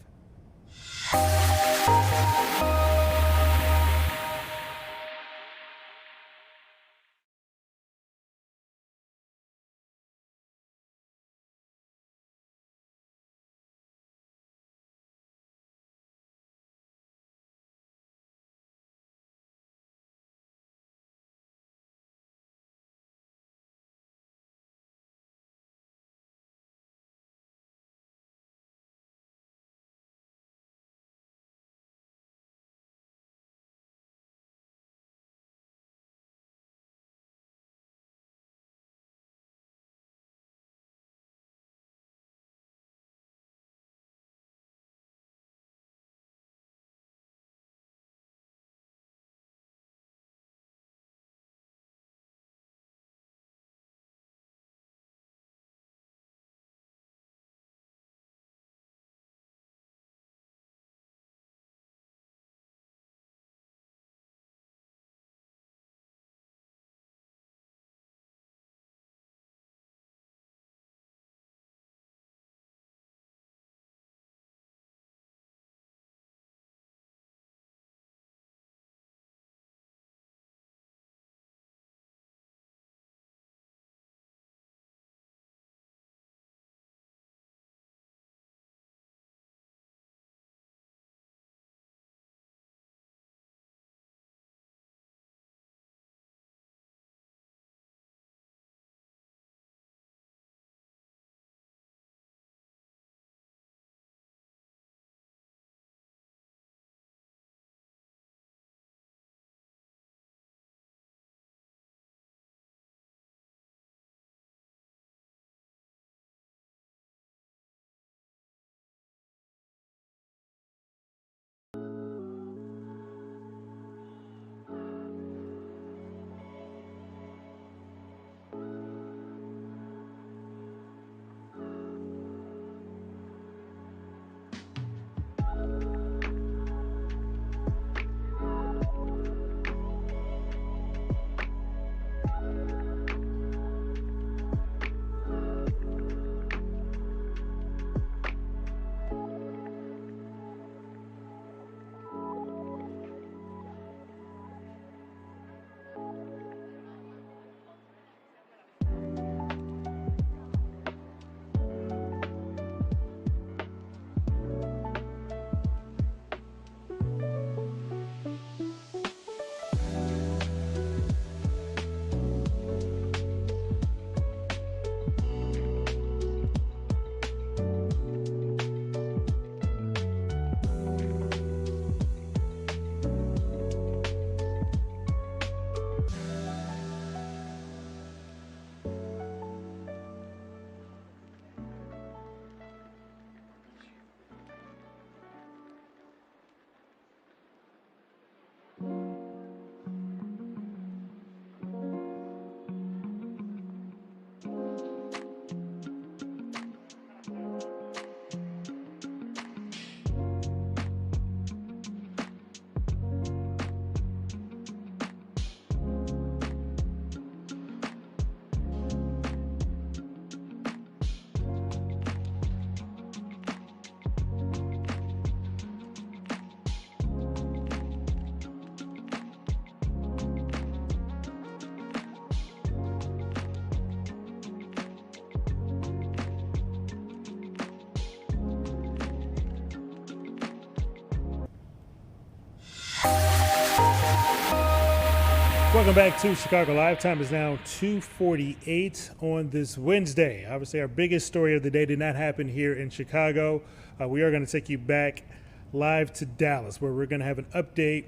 Welcome back to Chicago Live. Time is now 2:48 on this Wednesday. Obviously, our biggest story of the day did not happen here in Chicago. We are going to take you back live to Dallas, where we're going to have an update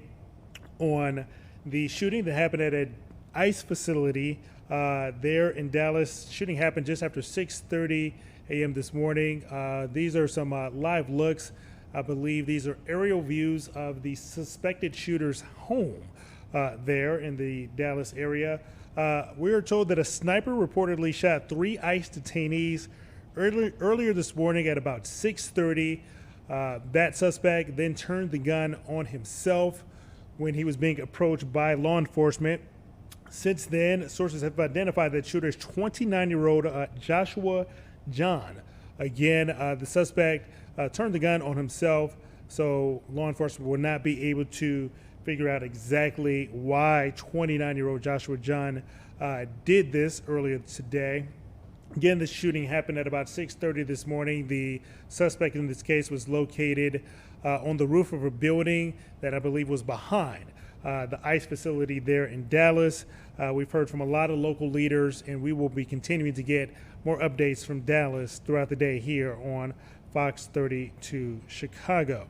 on the shooting that happened at an ICE facility there in Dallas. Shooting happened just after 6:30 a.m. this morning. These are some live looks. I believe these are aerial views of the suspected shooter's home there in the Dallas area. We are told that a sniper reportedly shot 3 ICE detainees earlier this morning at about 6:30. That suspect then turned the gun on himself when he was being approached by law enforcement. Since then, sources have identified that shooter is 29-year-old Joshua John. Again, the suspect turned the gun on himself, so law enforcement will not be able to figure out exactly why 29-year-old Joshua John did this earlier today. Again, this shooting happened at about 6:30 this morning. The suspect in this case was located on the roof of a building that I believe was behind the ICE facility there in Dallas. We've heard from a lot of local leaders, and we will be continuing to get more updates from Dallas throughout the day here on Fox 32 Chicago.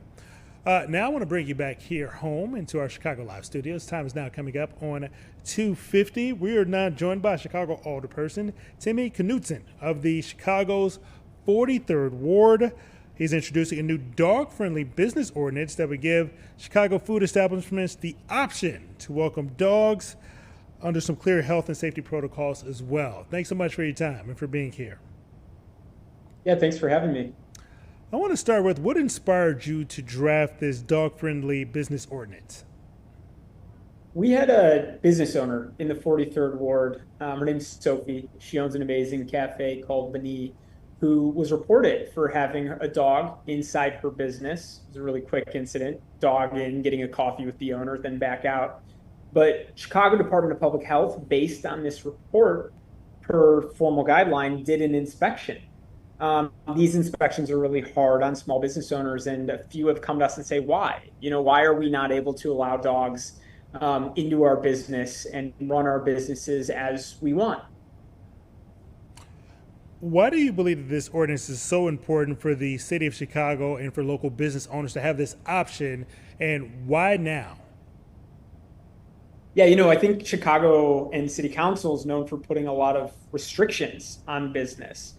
Now I want to bring you back here home into our Chicago Live studios. Time is now coming up on 2:50. We are now joined by Chicago Alderperson Timmy Knudsen of the Chicago's 43rd Ward. He's introducing a new dog-friendly business ordinance that would give Chicago food establishments the option to welcome dogs under some clear health and safety protocols as well. Thanks so much for your time and for being here. Yeah, thanks for having me. I want to start with what inspired you to draft this dog-friendly business ordinance? We had a business owner in the 43rd Ward. Her name's Sophie. She owns an amazing cafe called Bani, who was reported for having a dog inside her business. It was a really quick incident. Dog in, getting a coffee with the owner, then back out. But Chicago Department of Public Health, based on this report, per formal guideline, did an inspection. These inspections are really hard on small business owners, and a few have come to us and say, why? Why are we not able to allow dogs into our business and run our businesses as we want? Why do you believe that this ordinance is so important for the city of Chicago and for local business owners to have this option, and why now? Yeah, I think Chicago and City Council is known for putting a lot of restrictions on business.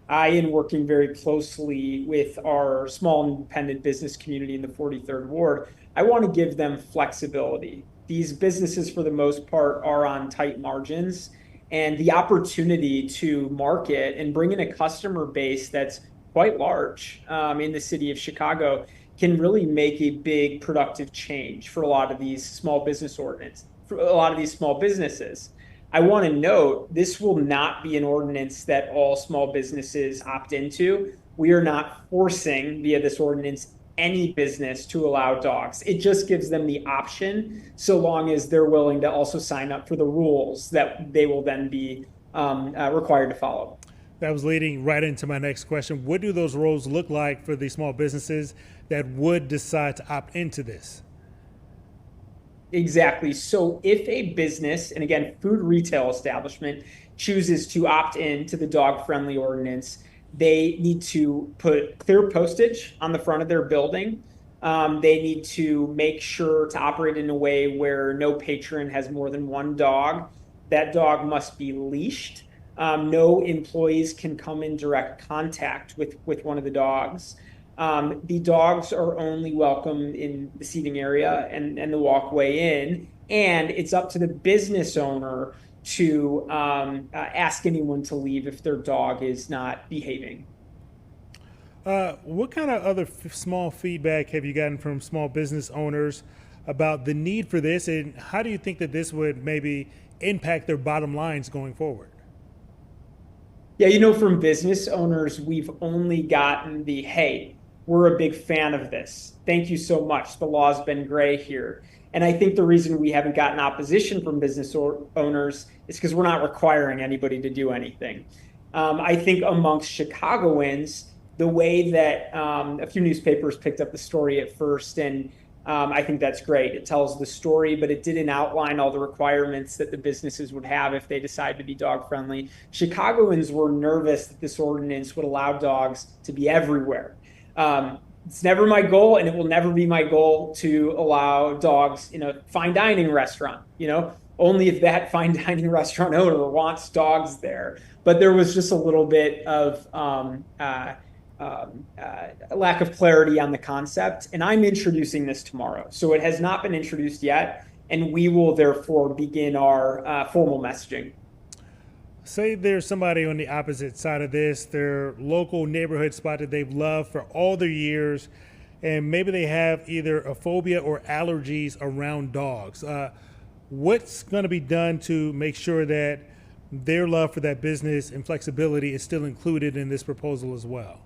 I am working very closely with our small independent business community in the 43rd Ward. I want to give them flexibility. These businesses, for the most part, are on tight margins, and the opportunity to market and bring in a customer base that's quite large in the city of Chicago can really make a big productive change for a lot of these small business ordinance, for a lot of these small businesses. I want to note, this will not be an ordinance that all small businesses opt into. We are not forcing, via this ordinance, any business to allow dogs. It just gives them the option, so long as they're willing to also sign up for the rules that they will then be required to follow. That was leading right into my next question. What do those rules look like for the small businesses that would decide to opt into this? Exactly. So if a business, and again, food retail establishment, chooses to opt in to the dog-friendly ordinance, they need to put clear postage on the front of their building. They need to make sure to operate in a way where no patron has more than one dog. That dog must be leashed. No employees can come in direct contact with one of the dogs. The dogs are only welcome in the seating area and the walkway in, and it's up to the business owner to ask anyone to leave if their dog is not behaving. What kind of other small feedback have you gotten from small business owners about the need for this, and how do you think that this would maybe impact their bottom lines going forward? Yeah, from business owners, we've only gotten the, hey, we're a big fan of this. Thank you so much. The law's been gray here. And I think the reason we haven't gotten opposition from business owners is because we're not requiring anybody to do anything. I think amongst Chicagoans, the way that a few newspapers picked up the story at first, and I think that's great. It tells the story, but it didn't outline all the requirements that the businesses would have if they decide to be dog friendly. Chicagoans were nervous that this ordinance would allow dogs to be everywhere. It's never my goal, and it will never be my goal to allow dogs in a fine dining restaurant. only if that fine dining restaurant owner wants dogs there. But there was just a little bit of lack of clarity on the concept, and I'm introducing this tomorrow. So it has not been introduced yet, and we will therefore begin our formal messaging. Say there's somebody on the opposite side of this, their local neighborhood spot that they've loved for all their years, and maybe they have either a phobia or allergies around dogs. What's going to be done to make sure that their love for that business and flexibility is still included in this proposal as well?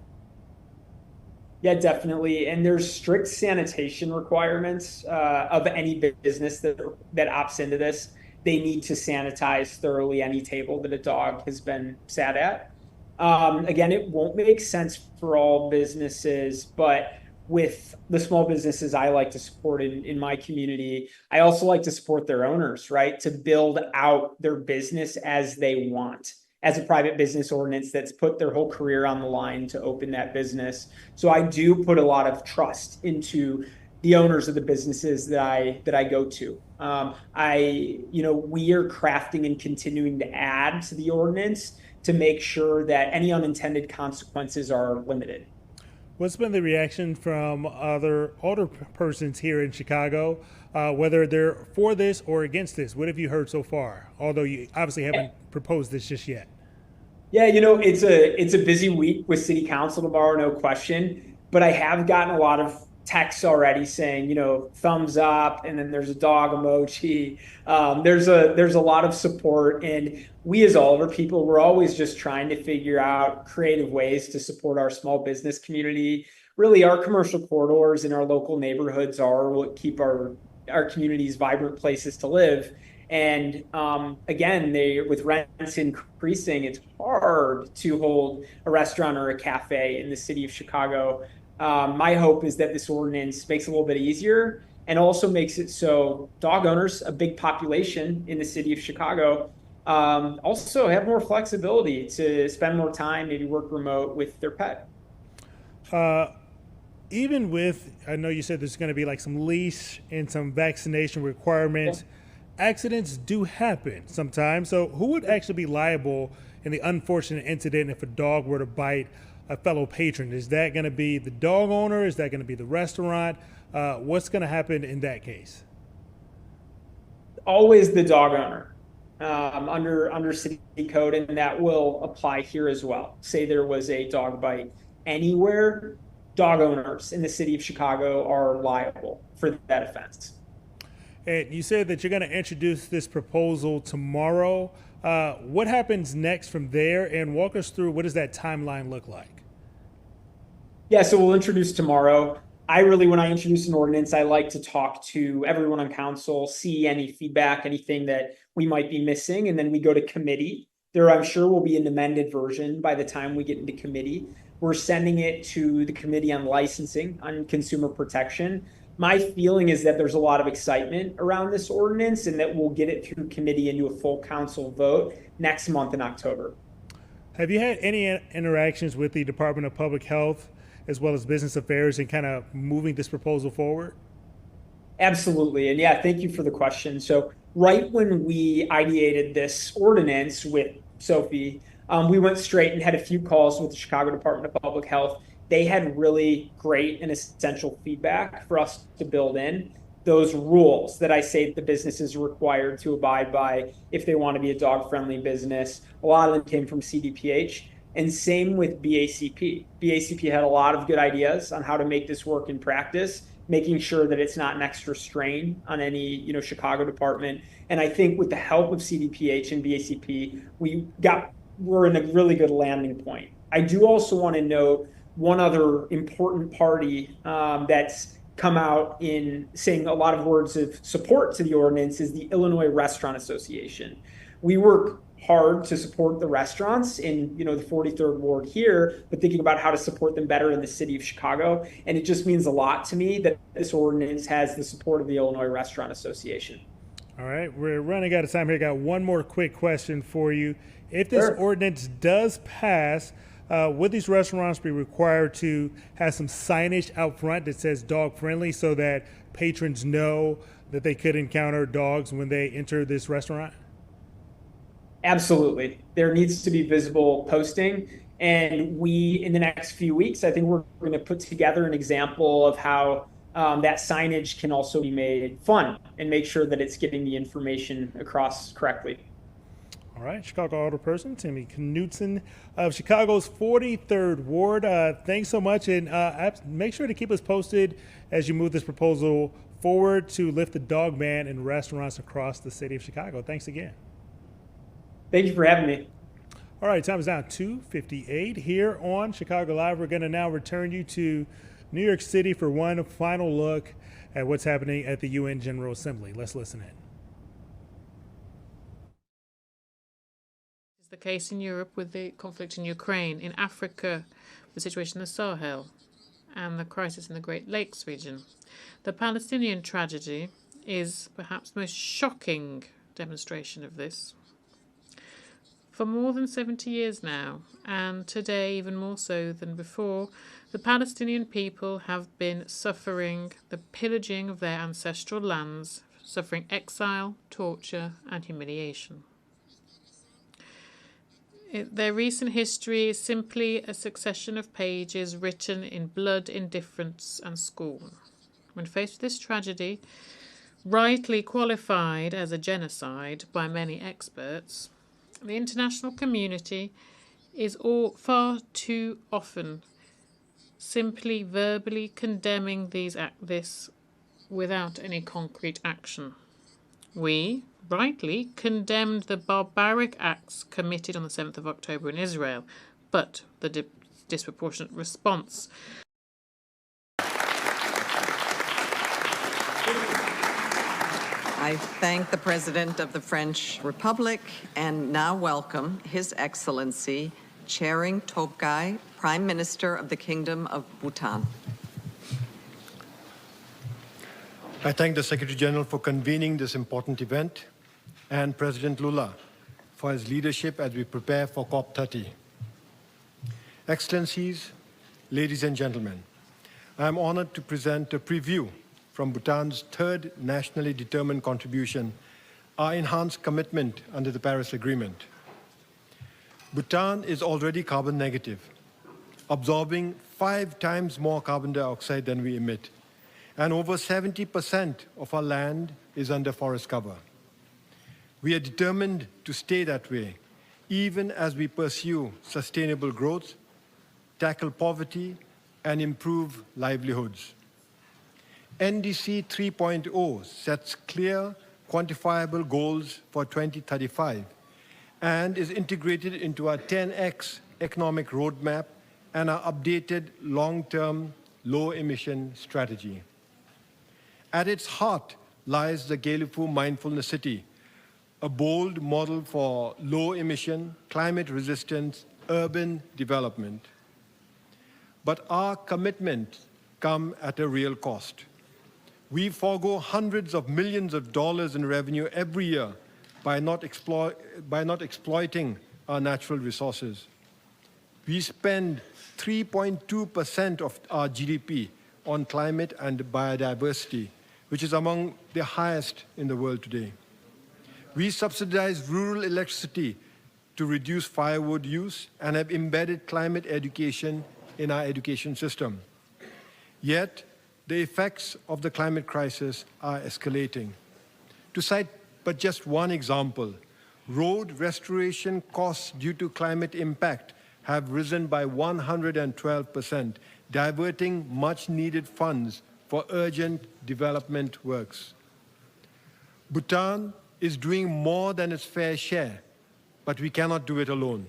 Yeah, definitely. And there's strict sanitation requirements of any business that opts into this. They need to sanitize thoroughly any table that a dog has been sat at. Again, it won't make sense for all businesses, but with the small businesses I like to support in my community, I also like to support their owners, right? To build out their business as they want, as a private business ordinance that's put their whole career on the line to open that business. So I do put a lot of trust into the owners of the businesses that I go to. We are crafting and continuing to add to the ordinance to make sure that any unintended consequences are limited. What's been the reaction from other persons here in Chicago, whether they're for this or against this? What have you heard so far? Although you obviously haven't proposed this just yet. Yeah, it's a busy week with City Council tomorrow, no question. But I have gotten a lot of texts already saying, thumbs up, and then there's a dog emoji. There's a lot of support, and we as Oliver people, we're always just trying to figure out creative ways to support our small business community. Really, our commercial corridors in our local neighborhoods are what keep our communities vibrant places to live. And again, with rents increasing, it's hard to hold a restaurant or a cafe in the city of Chicago. My hope is that this ordinance makes it a little bit easier and also makes it so dog owners, a big population in the city of Chicago, also have more flexibility to spend more time, maybe work remote with their pet. Even with, I know you said there's going to be like some leash and some vaccination requirements. Yeah. Accidents do happen sometimes. So who would actually be liable in the unfortunate incident if a dog were to bite a fellow patron? Is that going to be the dog owner? Is that going to be the restaurant? What's going to happen in that case? Always the dog owner under city code, and that will apply here as well. Say there was a dog bite anywhere, dog owners in the city of Chicago are liable for that offense. And you said that you're going to introduce this proposal tomorrow. What happens next from there? And walk us through, what does that timeline look like? Yeah, so we'll introduce tomorrow. When I introduce an ordinance, I like to talk to everyone on council, see any feedback, anything that we might be missing, and then we go to committee. There, I'm sure, will be an amended version by the time we get into committee. We're sending it to the Committee on Licensing, on Consumer Protection. My feeling is that there's a lot of excitement around this ordinance and that we'll get it through committee into a full council vote next month in October. Have you had any interactions with the Department of Public Health as well as Business Affairs in kind of moving this proposal forward? Absolutely. And yeah, thank you for the question. So right when we ideated this ordinance with Sophie, we went straight and had a few calls with the Chicago Department of Public Health. They had really great and essential feedback for us to build in those rules that I say the business is required to abide by if they want to be a dog-friendly business. A lot of them came from CDPH, and same with BACP. BACP had a lot of good ideas on how to make this work in practice, making sure that it's not an extra strain on any Chicago department. And I think with the help of CDPH and BACP, we're in a really good landing point. I do also want to note one other important party that's come out in saying a lot of words of support to the ordinance is the Illinois Restaurant Association. We work hard to support the restaurants in the 43rd Ward here, but thinking about how to support them better in the city of Chicago. And it just means a lot to me that this ordinance has the support of the Illinois Restaurant Association. All right, we're running out of time here. Got one more quick question for you. If this ordinance does pass, would these restaurants be required to have some signage out front that says dog friendly so that patrons know that they could encounter dogs when they enter this restaurant? Absolutely. There needs to be visible posting. And we, in the next few weeks, I think we're going to put together an example of how that signage can also be made fun and make sure that it's getting the information across correctly. All right, Chicago Alderperson Timmy Knudsen of Chicago's 43rd Ward. Thanks so much, and make sure to keep us posted as you move this proposal forward to lift the dog ban in restaurants across the city of Chicago. Thanks again. Thank you for having me. All right, time is now 2:58 here on Chicago Live. We're going to now return you to New York City for one final look at what's happening at the UN General Assembly. Let's listen in. It's the case in Europe with the conflict in Ukraine, in Africa, the situation in the Sahel, and the crisis in the Great Lakes region. The Palestinian tragedy is perhaps the most shocking demonstration of this. For more than 70 years now, and today even more so than before, the Palestinian people have been suffering the pillaging of their ancestral lands, suffering exile, torture, and humiliation. Their recent history is simply a succession of pages written in blood, indifference, and scorn. When faced with this tragedy, rightly qualified as a genocide by many experts, the international community is far too often simply verbally condemning this without any concrete action. We, rightly, condemned the barbaric acts committed on the 7th of October in Israel, but the disproportionate response I thank the President of the French Republic and now welcome His Excellency Chairing Tobgai, Prime Minister of the Kingdom of Bhutan. I thank the Secretary General for convening this important event and President Lula for his leadership as we prepare for COP30. Excellencies, ladies and gentlemen, I am honored to present a preview from Bhutan's third nationally determined contribution, our enhanced commitment under the Paris Agreement. Bhutan is already carbon negative, absorbing 5 times more carbon dioxide than we emit, and over 70% of our land is under forest cover. We are determined to stay that way, even as we pursue sustainable growth, tackle poverty, and improve livelihoods. NDC 3.0 sets clear, quantifiable goals for 2035 and is integrated into our 10X economic roadmap and our updated long-term low-emission strategy. At its heart lies the Gelifu Mindfulness City, a bold model for low-emission, climate-resistant urban development. But our commitments come at a real cost. We forego hundreds of millions of dollars in revenue every year by not exploiting our natural resources. We spend 3.2% of our GDP on climate and biodiversity, which is among the highest in the world today. We subsidize rural electricity to reduce firewood use and have embedded climate education in our education system. Yet, the effects of the climate crisis are escalating. To cite but just one example, road restoration costs due to climate impact have risen by 112%, diverting much-needed funds for urgent development works. Bhutan is doing more than its fair share, but we cannot do it alone.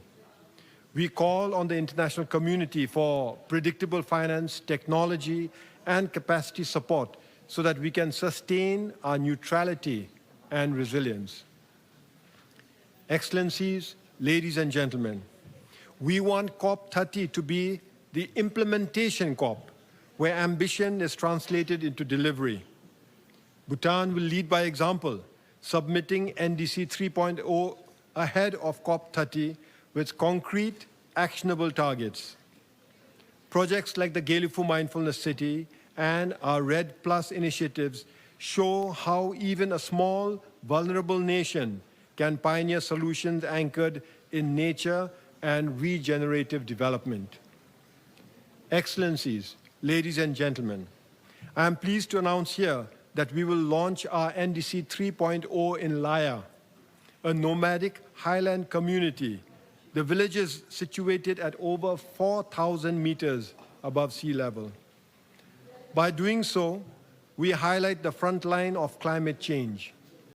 We call on the international community for predictable finance, technology, and capacity support so that we can sustain our neutrality and resilience. Excellencies, ladies and gentlemen, we want COP30 to be the implementation COP, where ambition is translated into delivery. Bhutan will lead by example, submitting NDC 3.0 ahead of COP30 with concrete, actionable targets. Projects like the Galifu Mindfulness City and our RED Plus initiatives show how even a small, vulnerable nation can pioneer solutions anchored in nature and regenerative development. Excellencies, ladies and gentlemen, I am pleased to announce here that we will launch our NDC 3.0 in Laya, a nomadic highland community. The village is situated at over 4,000 meters above sea level. By doing so, we highlight the front line of climate change.